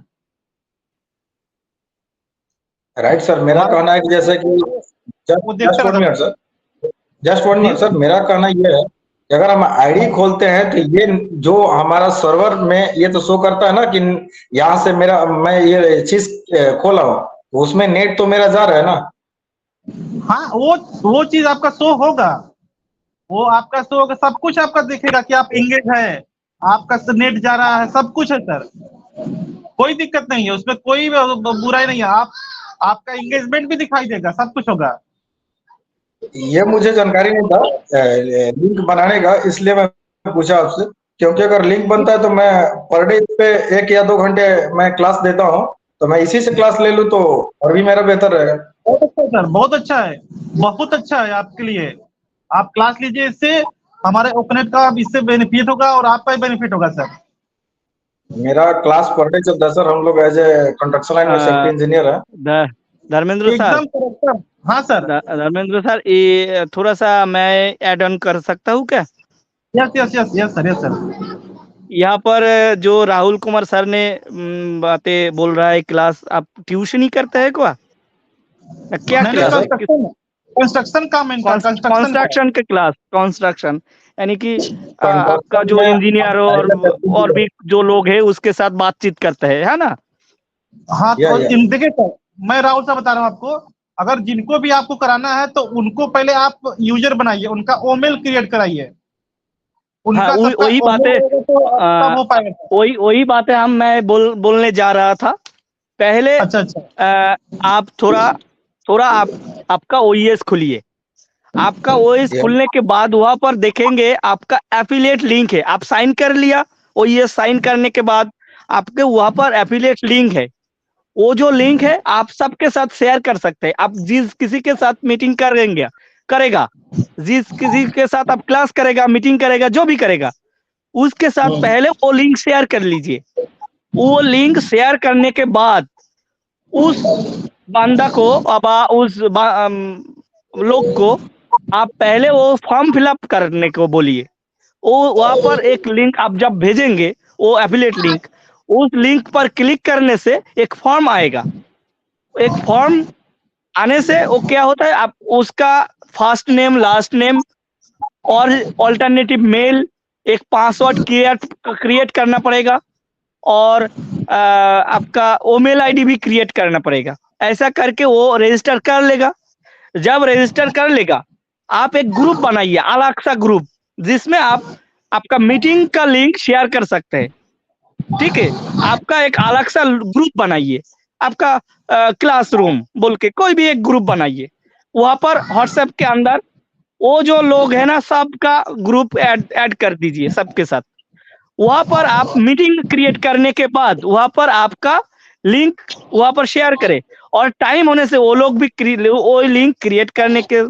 राइट सर, मेरा कहना है कि जैसे कि जस्ट 1 मिनट सर, मेरा कहना ये है कि अगर हम आईडी खोलते हैं तो ये जो हमारा सर्वर में ये तो शो करता है ना कि यहाँ से मैं ये चीज खोला हूँ, तो उसमें नेट तो मेरा जा रहा है ना? हाँ, वो चीज आपका शो होगा, वो आपका शो होगा, सब कुछ आपका दिखेगा कि आप इंगेज है, आपका नेट जा रहा है, सब कुछ है सर, कोई दिक्कत नहीं है उसमें, कोई बुराई नहीं है। आपका एंगेजमेंट भी दिखाई देगा, सब कुछ होगा। ये मुझे जानकारी नहीं था लिंक बनाने का, इसलिए मैं पूछा आपसे, क्योंकि अगर लिंक बनता है तो मैं पर डे पे 1 या 2 घंटे मैं क्लास देता हूँ, तो मैं इसी से क्लास ले लूँ तो और भी मेरा बेहतर रहेगा। बहुत अच्छा सर, बहुत अच्छा है, बहुत अच्छा है आपके लिए। आप क्लास लीजिए, इससे हमारे ओपनेट का इससे बेनिफिट होगा और आपका भी बेनिफिट होगा सर। मेरा क्लास पर डे चलता है सर, हम लोग एज ए कंस्ट्रक्शन लाइन में सेफ्टी इंजीनियर है। धर्मेंद्र सर, एकदम सर। हाँ सर, धर्मेंद्र सर, ये थोड़ा सा मैं ऐड ऑन कर सकता हूँ क्या? Yes sir. यहाँ पर जो राहुल कुमार सर ने बातें बोल रहा है, क्लास आप ट्यूशन ही करते हैं क्या? क्या क्लास है? कंस्ट्रक्शन का कंस्ट्रक्शन के क्लास, कंस्ट्रक्शन यानी कि आपका जो इंजीनियर और भी जो लोग हैं उसके साथ बातचीत करते हैं, है ना? हाँ, तो देखिए सर, मैं राहुल साहब बता रहा हूँ आपको, अगर जिनको भी आपको कराना है तो उनको पहले आप यूजर बनाइए, उनका ओमेल क्रिएट कराइए। हाँ, वही बातें मैं बोलने जा रहा था पहले। अच्छा। आप थोड़ा आपका ओईएस खोलिए। आपका ओईएस खुलने के बाद वहां पर देखेंगे आपका एफिलिएट लिंक है, आप साइन कर लिया। ओईएस साइन करने के बाद आपके वहां पर एफिलिएट लिंक है, वो जो लिंक है आप सबके साथ शेयर कर सकते हैं। आप जिस किसी के साथ मीटिंग करेगा, जिस किसी के साथ आप क्लास करेगा, मीटिंग करेगा, जो भी करेगा, उसके साथ पहले वो लिंक शेयर कर लीजिए। वो लिंक शेयर करने के बाद उस बंदा को, अब उस लोग को आप पहले वो फॉर्म फिलअप करने को बोलिए। वो वहां पर एक लिंक आप जब भेजेंगे, वो एफिलिएट लिंक, उस लिंक पर क्लिक करने से एक फॉर्म आएगा। एक फॉर्म आने से वो क्या होता है, आप उसका फर्स्ट नेम, लास्ट नेम और ऑल्टरनेटिव मेल, एक पासवर्ड क्रिएट करना पड़ेगा और आपका ओमेल आईडी भी क्रिएट करना पड़ेगा। ऐसा करके वो रजिस्टर कर लेगा। जब रजिस्टर कर लेगा, आप एक ग्रुप बनाइए, अलग सा ग्रुप, जिसमें आपका मीटिंग का लिंक शेयर कर सकते हैं। ठीक है, आपका एक अलग सा ग्रुप बनाइए, आपका क्लासरूम बोल के कोई भी एक ग्रुप बनाइए। वहां पर व्हाट्सएप के अंदर वो जो लोग है ना, सबका ग्रुप ऐड कर दीजिए सबके साथ। वहां पर आप मीटिंग क्रिएट करने के बाद वहां पर आपका लिंक वहां पर शेयर करें, और टाइम होने से वो लोग भी वो लिंक क्रिएट करने के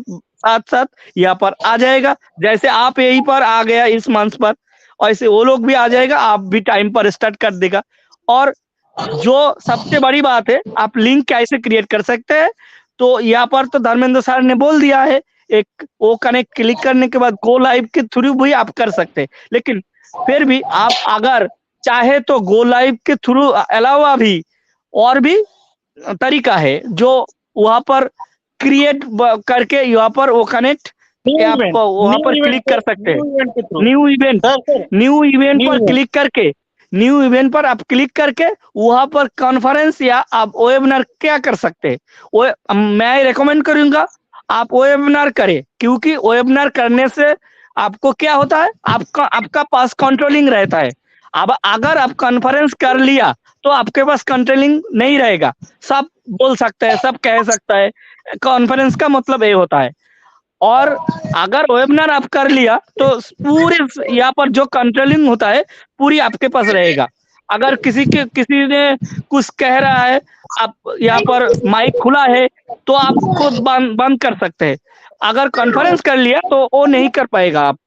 साथ साथ यहाँ पर आ जाएगा। जैसे आप यहीं पर आ गया इस मंच पर, ऐसे वो लोग भी आ जाएगा, आप भी टाइम पर स्टार्ट कर देगा। और जो सबसे बड़ी बात है, आप लिंक कैसे क्रिएट कर सकते हैं, तो यहाँ पर तो धर्मेंद्र सर ने बोल दिया है, एक वो कनेक्ट क्लिक करने के बाद गो लाइव के थ्रू भी आप कर सकते हैं। लेकिन फिर भी आप अगर चाहे तो गो लाइव के थ्रू अलावा भी और भी तरीका है, जो वहां पर क्रिएट करके यहाँ पर वो कनेक्ट आप वहां पर क्लिक कर सकते हैं। न्यू इवेंट पर क्लिक करके, न्यू इवेंट पर आप क्लिक करके वहां पर कॉन्फ्रेंस या आप वेबिनार क्या कर सकते हैं, वो मैं रेकमेंड करूंगा आप वेबिनार करें। क्योंकि वेबिनार करने से आपको क्या होता है, आपका पास कंट्रोलिंग रहता है। अब अगर आप कॉन्फ्रेंस कर लिया तो आपके पास कंट्रोलिंग नहीं रहेगा, सब बोल सकता है, सब कह सकता है। कॉन्फ्रेंस का मतलब ये होता है। और अगर वेबिनार आप कर लिया तो पूरे यहाँ पर जो कंट्रोलिंग होता है पूरी आपके पास रहेगा। अगर किसी ने कुछ कह रहा है, आप यहाँ पर माइक खुला है तो आप खुद बंद कर सकते हैं। अगर कॉन्फ्रेंस कर लिया तो वो नहीं कर पाएगा आप।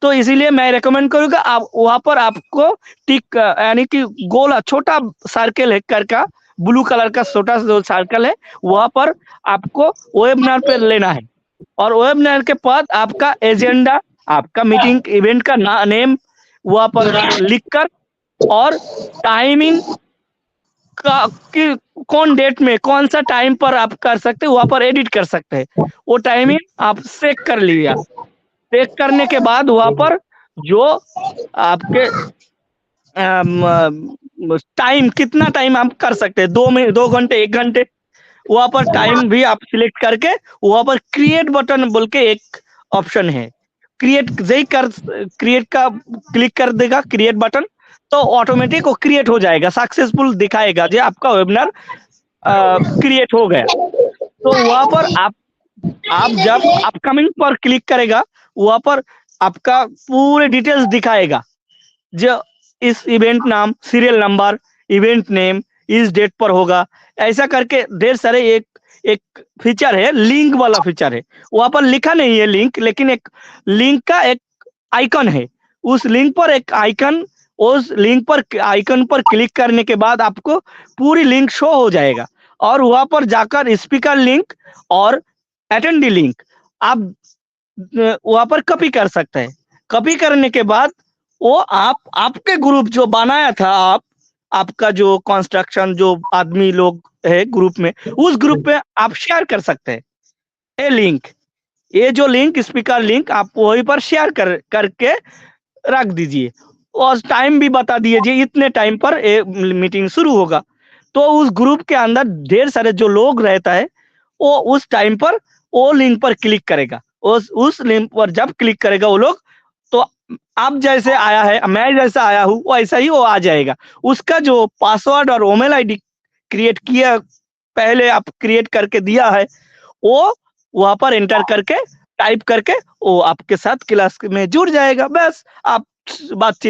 तो इसीलिए मैं रेकमेंड करूंगा आप वहां पर आपको टिक यानी कि गोला छोटा सर्कल है करके, ब्लू कलर का छोटा जो सर्कल है वहां पर आपको वेबिनार पे लेना है। और वेबिनार के बाद आपका एजेंडा, आपका मीटिंग इवेंट का नेम वहां पर लिखकर और टाइमिंग का कि कौन डेट में कौन सा टाइम पर आप कर सकते हैं, वहां पर एडिट कर सकते हैं। वो टाइमिंग आप सेट कर लिया, सेट करने के बाद वहां पर जो आपके टाइम कितना टाइम आप कर सकते हैं, 2 घंटे 1 घंटे, वहां पर टाइम भी आप सिलेक्ट करके वहां पर क्रिएट बटन बोल के एक ऑप्शन है, क्रिएट का क्लिक कर देगा क्रिएट बटन, तो ऑटोमेटिक वो क्रिएट हो जाएगा, सक्सेसफुल दिखाएगा जो आपका वेबिनार क्रिएट हो गया। तो वहां पर आप जब अपकमिंग पर क्लिक करेगा वहां पर आपका पूरे डिटेल्स दिखाएगा, जो इस इवेंट नाम, सीरियल नंबर, इवेंट नेम, इस डेट पर होगा, ऐसा करके ढेर सारे एक फीचर है, लिंक वाला फीचर है। वहां पर लिखा नहीं है लिंक, लेकिन एक लिंक का एक आइकन है, उस लिंक पर एक आइकन, उस लिंक पर आइकन पर क्लिक करने के बाद आपको पूरी लिंक शो हो जाएगा। और वहां पर जाकर स्पीकर लिंक और अटेंडी लिंक आप वहां पर कॉपी कर सकते हैं। कॉपी करने के बाद वो आपके ग्रुप जो बनाया था, आपका जो कंस्ट्रक्शन जो आदमी लोग है ग्रुप में, उस ग्रुप में आप शेयर कर सकते हैं ये लिंक, ये जो लिंक स्पीकर लिंक आप वहीं पर शेयर करके रख दीजिए और टाइम भी बता दीजिए इतने टाइम पर ये मीटिंग शुरू होगा। तो उस ग्रुप के अंदर ढेर सारे जो लोग रहता है वो उस टाइम पर वो लिंक पर क्लिक करेगा, उस लिंक पर जब क्लिक करेगा वो लोग, तो आप जैसे आया है, मैं जैसा आया हूँ वैसा ही वो आ जाएगा। उसका जो पासवर्ड और ईमेल आईडी क्रिएट किया, पहले आप क्रिएट करके दिया है, वो वहां पर एंटर करके टाइप करके वो आपके साथ क्लास में जुड़ जाएगा। बस आप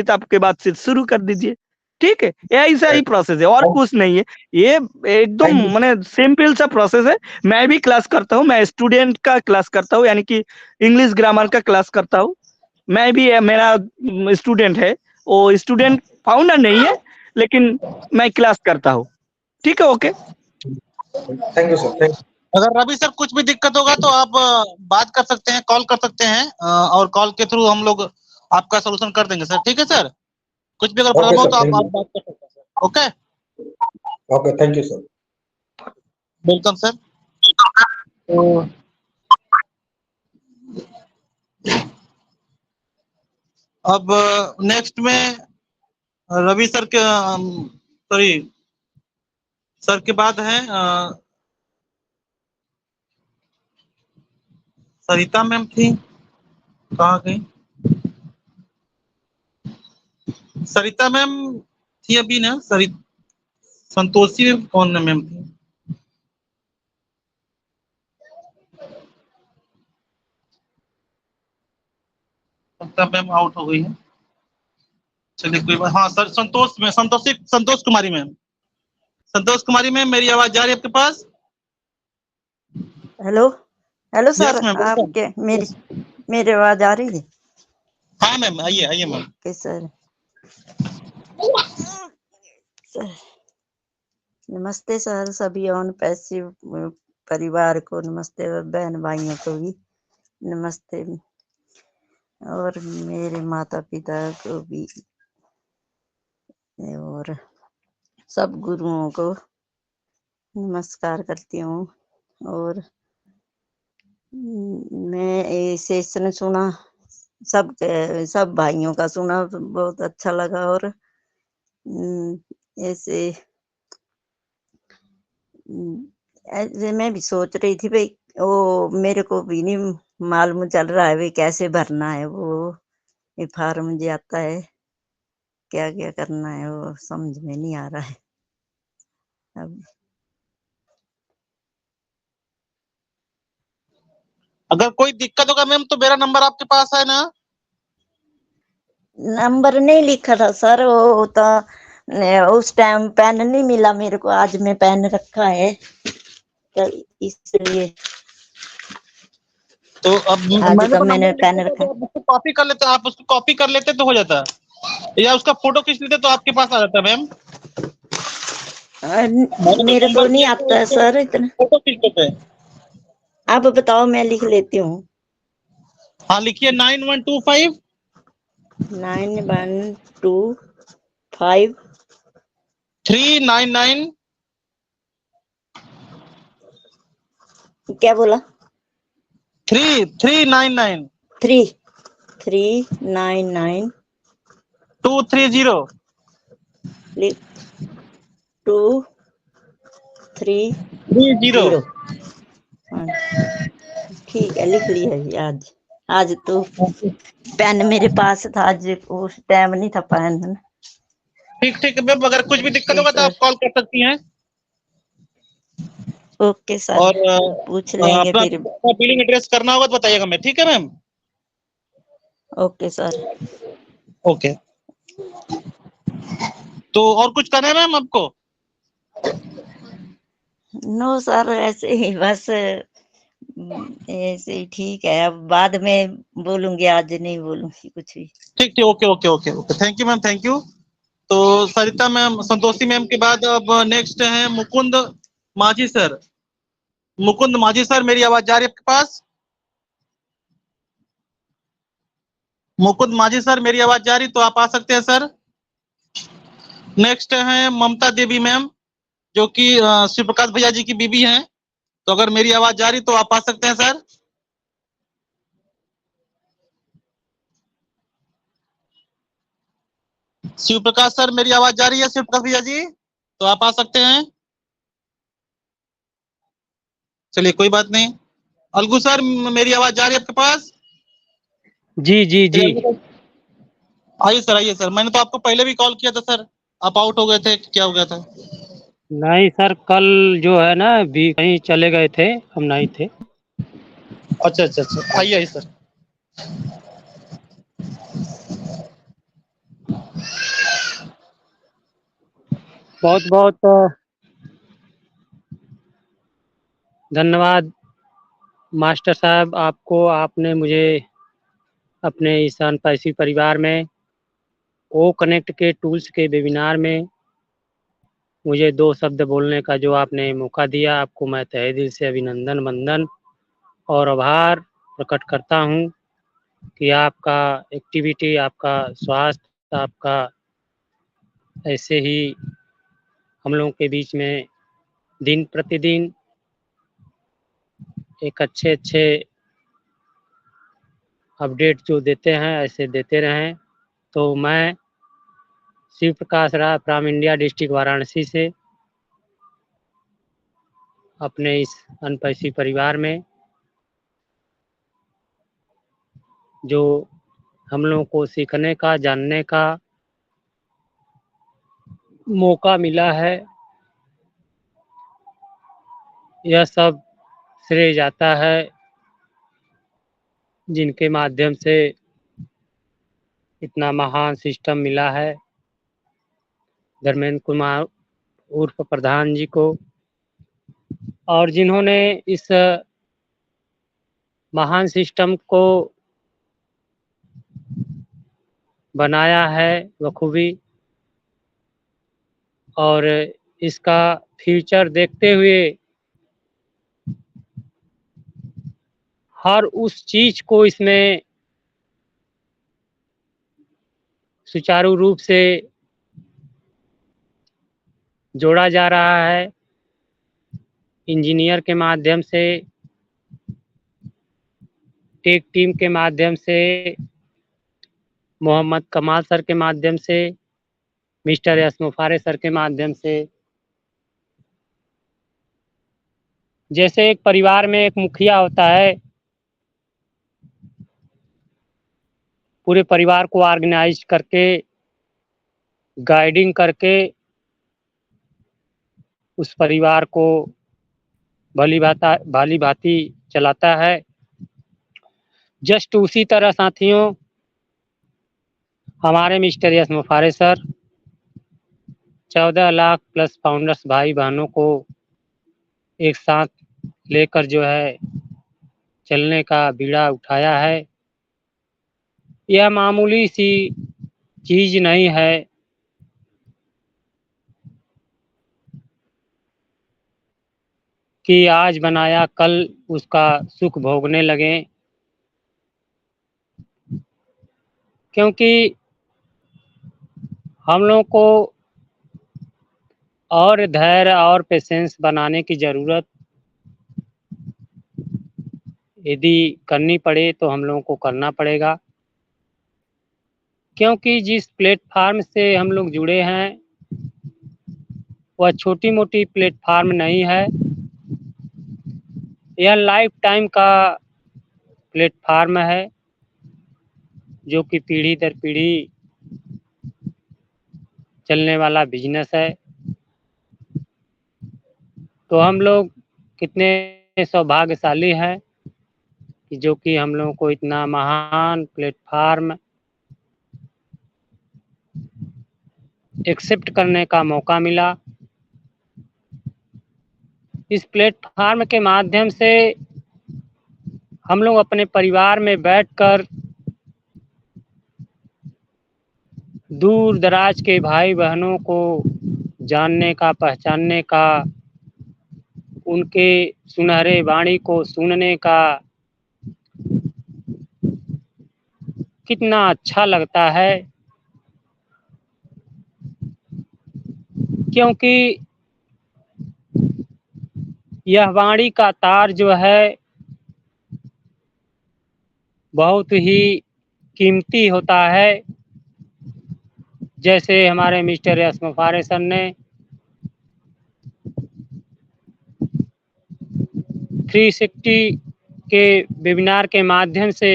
आपके बातचीत शुरू कर दीजिए, ठीक है। ऐसा ही प्रोसेस है और कुछ नहीं है, ये एकदम माने सिंपल सा प्रोसेस है। मैं भी क्लास करता हूँ, मैं स्टूडेंट का क्लास करता हूँ, यानी कि इंग्लिश ग्रामर का क्लास करता हूँ। मैं भी, मेरा स्टूडेंट है, वो स्टूडेंट फाउंडर नहीं है, लेकिन मैं क्लास करता हूँ, ठीक है। Okay, thank you sir. अगर रवि सर कुछ भी दिक्कत होगा तो आप बात कर सकते हैं, कॉल कर सकते हैं और कॉल के थ्रू हम लोग आपका सोल्यूशन कर देंगे सर, ठीक है सर। कुछ भी अगर प्रॉब्लम हो तो आप बात कर सकते हैं sir. Okay okay, thank you sir. Welcome sir. अब नेक्स्ट में रवि सर के सर के बाद है सरिता मैम थी, कहाँ गई? सरिता मैम थी अभी ना, संतोषी कौन मैम थी? मैम आउट हो गई है, चलिए कोई बात। हाँ sir, Santosh Kumari ma'am, Santosh Kumari ma'am, मेरी आवाज जा रही है आपके पास? Hello hello sir, yes ma'am, welcome. आपके मेरी आवाज आ रही है? हाँ मैम, आइए आइए मैम। Okay sir. सर, नमस्ते सर, सभी ऑन पैसिव परिवार को नमस्ते, और बहन भाइयों को भी नमस्ते, और मेरे माता पिता को भी, और सब गुरुओं को नमस्कार करती हूँ। और मैं ये सेशन सुना, सब भाइयों का सुना, बहुत अच्छा लगा। और ऐसे ऐसे मैं भी सोच रही थी भाई, वो मेरे को भी नहीं मालूम चल रहा है भाई कैसे भरना है वो, ये फार्म मुझे आता है, क्या क्या करना है वो समझ में नहीं आ रहा है अब। अगर कोई दिक्कत होगा मैम तो मेरा नंबर आपके पास है ना? नंबर नहीं लिखा था सर, वो तो उस टाइम पेन नहीं मिला मेरे को, आज मैं पेन रखा है तो इसलिए तो अब आज मैंने का तो मैंने नंबर पेन लिखा था, रखा तो आप उसको कॉपी कर लेते, आप उसको कॉपी कर लेते तो हो जाता, या उसका फोटो खींच लेते तो आपके पास आ जाता मैम। है। मैंने तो मेरे को नंबर नहीं दिया था, आता उसको सर इतना। फोटो खींच लेते। आप बताओ, मैं लिख लेती हूँ। हाँ लिखिए, 9125 9125 399 क्या बोला? 399 399 230 230। 30। हाँ, ठीक है, लिख लिया जी। आज तो पेन मेरे पास था, आज उस टाइम नहीं था पेन। ठीक ठीक मैम, अगर कुछ भी दिक्कत ओके होगा तो आप सर। कॉल कर सकती हैं। ओके सर, और पूछ लेंगे अपना फिर। बिलिंग एड्रेस करना होगा तो बताइएगा मैं, ठीक है मैम? Okay sir. ओके, तो और कुछ करना है मैम आपको? नो सर, ऐसे ही बस ऐसे ही ठीक है, अब बाद में बोलूंगी, आज नहीं बोलूंगी कुछ भी। ठीक ठीक, okay okay okay okay, thank you ma'am, thank you. तो सरिता मैम, संतोषी मैम के बाद अब नेक्स्ट है मुकुंद माझी सर। मुकुंद माझी सर, मेरी आवाज जा रही है आपके पास? मुकुंद माझी सर, मेरी आवाज जा रही तो आप आ सकते हैं सर। नेक्स्ट है ममता देवी मैम, जो कि शिव प्रकाश भैया जी की बीबी हैं। तो अगर मेरी आवाज जा रही तो आप आ सकते हैं सर। शिव प्रकाश सर, मेरी आवाज जा रही है शिव प्रकाश भैया जी? तो आप आ सकते हैं। चलिए कोई बात नहीं। अलगू सर, मेरी आवाज जा रही है आपके पास? जी जी जी। आइए सर, आइए सर, मैंने तो आपको पहले भी कॉल किया था सर, आप आउट हो गए थे, क्या हो गया था? नहीं सर, कल जो है ना भी कहीं चले गए थे, हम नहीं थे। अच्छा अच्छा अच्छा, आइए आइए सर। बहुत बहुत धन्यवाद मास्टर साहब आपको, आपने मुझे अपने इस अनपैसी परिवार में ओ कनेक्ट के टूल्स के वेबिनार में मुझे 2 शब्द बोलने का जो आपने मौका दिया, आपको मैं तहे दिल से अभिनंदन, वंदन और आभार प्रकट करता हूँ कि आपका एक्टिविटी, आपका स्वास्थ्य, आपका ऐसे ही हम लोगों के बीच में दिन प्रतिदिन एक अच्छे अपडेट जो देते हैं ऐसे देते रहें। तो मैं Shiv Prakash Rai from India, district Varanasi से अपने इस अनपैसी परिवार में जो हम लोगों को सीखने का, जानने का मौका मिला है, यह सब श्रेय जाता है जिनके माध्यम से इतना महान सिस्टम मिला है, धर्मेंद्र कुमार उर्फ प्रधान जी को, और जिन्होंने इस महान सिस्टम को बनाया है बखूबी, और इसका फ्यूचर देखते हुए हर उस चीज को इसमें सुचारू रूप से जोड़ा जा रहा है। इंजीनियर के माध्यम से, टेक टीम के माध्यम से, मोहम्मद कमाल सर के माध्यम से, मिस्टर यस मुफारे सर के माध्यम से। जैसे एक परिवार में एक मुखिया होता है, पूरे परिवार को ऑर्गेनाइज करके, गाइडिंग करके उस परिवार को भली भांति चलाता है। जस्ट उसी तरह साथियों, हमारे mister yes मुफारे sir 14 lakh plus founders भाई बहनों को एक साथ लेकर जो है चलने का बीड़ा उठाया है। यह मामूली सी चीज नहीं है। कि आज बनाया कल उसका सुख भोगने लगे, क्योंकि हम लोग को और धैर्य और पेशेंस बनाने की ज़रूरत यदि करनी पड़े तो हम लोगों को करना पड़ेगा, क्योंकि जिस प्लेटफार्म से हम लोग जुड़े हैं वह छोटी मोटी प्लेटफार्म नहीं है। यह लाइफ टाइम का प्लेटफार्म है, जो कि पीढ़ी दर पीढ़ी चलने वाला बिजनेस है। तो हम लोग कितने सौभाग्यशाली हैं कि जो कि हम लोगों को इतना महान प्लेटफार्म एक्सेप्ट करने का मौका मिला। इस प्लेटफार्म के माध्यम से हम लोग अपने परिवार में बैठकर दूर दराज के भाई बहनों को जानने का, पहचानने का, उनके सुनहरे वाणी को सुनने का कितना अच्छा लगता है, क्योंकि यह वाणी का तार जो है बहुत ही कीमती होता है। जैसे हमारे मिस्टर यस मुफारे सर ने 360 के वेबिनार के माध्यम से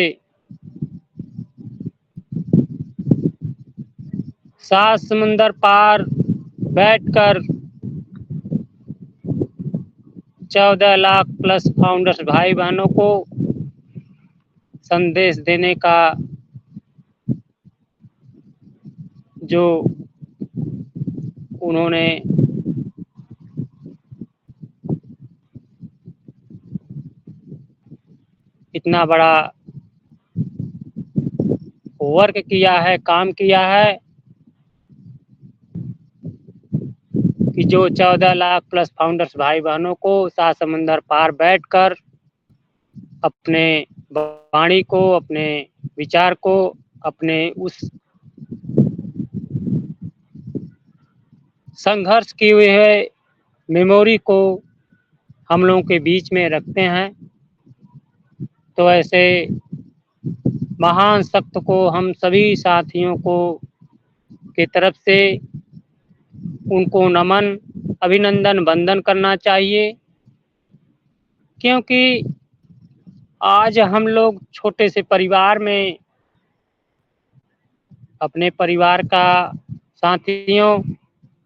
7 समुंदर पार बैठकर 14 लाख प्लस फाउंडर्स भाई बहनों को संदेश देने का जो उन्होंने इतना बड़ा वर्क किया है, काम किया है, कि जो 14 लाख प्लस फाउंडर्स भाई बहनों को 7 समुंदर पार बैठकर अपने वाणी को, अपने विचार को, अपने उस संघर्ष की हुई है मेमोरी को हम लोगों के बीच में रखते हैं। तो ऐसे महान सक्त को हम सभी साथियों को की तरफ से उनको नमन, अभिनंदन, वंदन करना चाहिए, क्योंकि आज हम लोग छोटे से परिवार में अपने परिवार का साथियों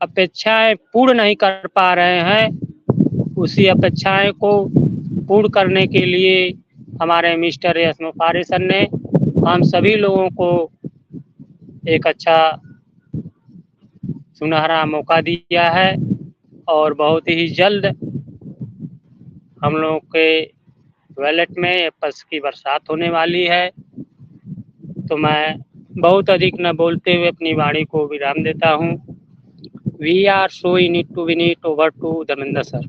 अपेक्षाएं पूर्ण नहीं कर पा रहे हैं। उसी अपेक्षाएं को पूर्ण करने के लिए हमारे मिस्टर यस मुफारे सर ने हम सभी लोगों को एक अच्छा सुनहरा मौका दिया है, और बहुत ही जल्द हम लोगों के टॉयलेट में एप्पल्स की बरसात होने वाली है। तो मैं बहुत अधिक न बोलते हुए अपनी वाणी को विराम देता हूँ। We are so in it to win it. Over to Dharmendra sir.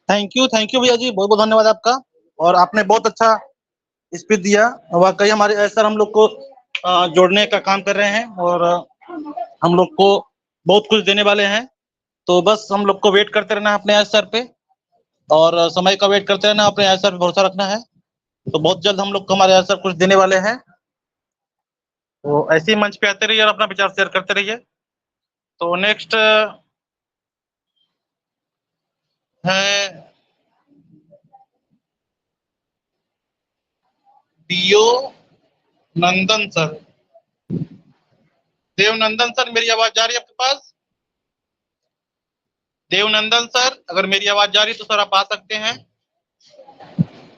Thank you भैया जी, बहुत बहुत धन्यवाद आपका। और आपने बहुत अच्छा स्पीच दिया। वाकई हमारे सर हम लोग को जोड़ने का काम कर रहे हैं और हम लोग को बहुत कुछ देने वाले हैं। तो बस हम लोग को वेट करते रहना है अपने सर पे, और समय का वेट करते रहना, अपने सर पे भरोसा रखना है। तो बहुत जल्द हम लोग को हमारे सर कुछ देने वाले हैं। तो ऐसे ही मंच पे आते रहिए और अपना विचार शेयर करते रहिए। तो नेक्स्ट है Deonandan sir. Devnandan sir, मेरी आवाज जा रही है आपके पास? देवनंदन सर, अगर मेरी आवाज जा रही है तो सर आप आ सकते हैं।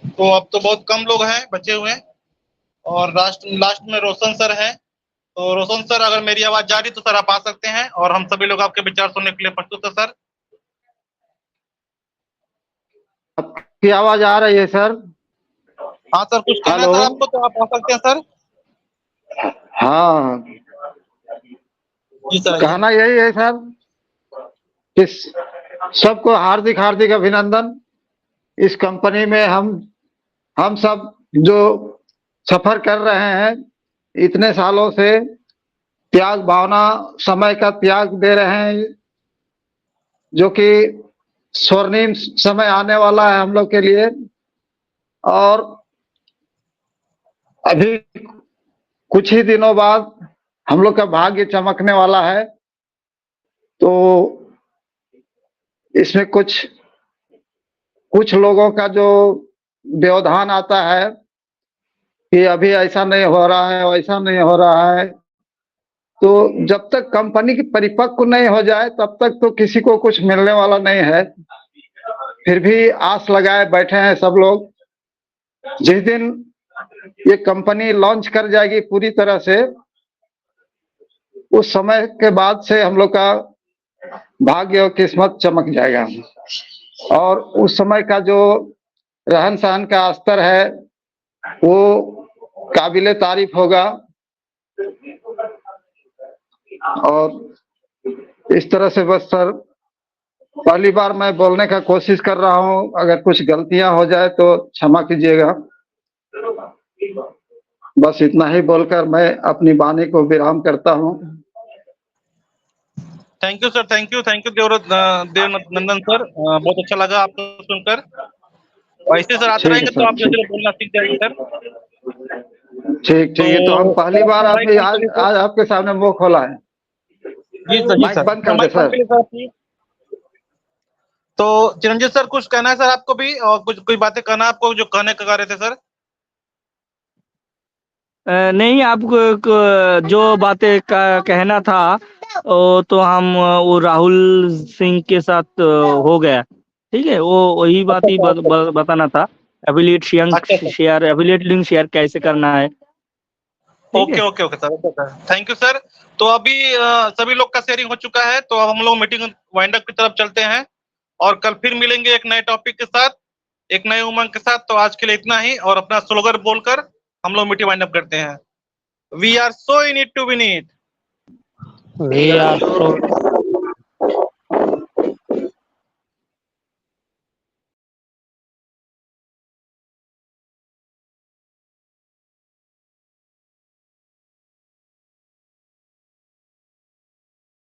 तो अब तो बहुत कम लोग हैं बचे हुए, और लास्ट में रोशन सर हैं। तो रोशन सर, अगर मेरी आवाज जा रही है तो सर आप आ सकते हैं, और हम सभी लोग आपके विचार सुनने के लिए प्रस्तुत है सर। आपकी आवाज आ रही है सर? हाँ सर, कुछ कहना है सर आपको तो आप आ सकते हैं सर। हाँ, जी सर। कहना यही है सर कि सबको हार्दिक हार्दिक अभिनंदन। इस कंपनी में हम सब जो सफर कर रहे हैं इतने सालों से, त्याग भावना, समय का त्याग दे रहे हैं, जो कि स्वर्णिम समय आने वाला है हम लोग के लिए। और अभी कुछ ही दिनों बाद हम लोग का भाग्य चमकने वाला है। तो इसमें कुछ लोगों का जो व्यवधान आता है कि अभी ऐसा नहीं हो रहा है, वैसा नहीं हो रहा है, तो जब तक कंपनी की परिपक्व नहीं हो जाए तब तक तो किसी को कुछ मिलने वाला नहीं है। फिर भी आस लगाए बैठे हैं सब लोग। जिस दिन ये कंपनी लॉन्च कर जाएगी पूरी तरह से, उस समय के बाद से हम लोग का भाग्य और किस्मत चमक जाएगा, और उस समय का जो रहन सहन का स्तर है वो काबिले तारीफ होगा। और इस तरह से बस सर, पहली बार मैं बोलने का कोशिश कर रहा हूँ, अगर कुछ गलतियां हो जाए तो क्षमा कीजिएगा। बस इतना ही बोलकर मैं अपनी वाणी को विराम करता हूँ। Thank you sir, thank you Devnandan sir, बहुत अच्छा लगा आपको सुनकर। ऐसे सर आते रहेंगे तो आप जैसे बोलना सीख जाएंगे सर। ठीक, ये तो हम पहली बार आपने आज आपके सामने मुंह खोला है। जी सर, जी सर, बंद कर दे सर। तो चिरंजीव सर, कुछ कहना है सर आपको भी, और कुछ बातें कहना है आपको जो कहने का रहे थे सर? नहीं, आपको जो बातें कहना था वो तो हम वो राहुल सिंह के साथ हो गया, ठीक है। वो वही बात ही बताना था। Affiliate share, affiliate link share कैसे करना है। Okay sir, thank you sir. तो अभी सभी लोग का शेयरिंग हो चुका है, तो अब हम लोग मीटिंग वाइंड अप की तरफ चलते हैं, और कल फिर मिलेंगे एक नए टॉपिक के साथ, एक नए उमंग के साथ। तो आज के लिए इतना ही, और अपना स्लोगन बोलकर हम लोग मीटिंग वाइंड अप करते हैं। We are so in it to win it. We are so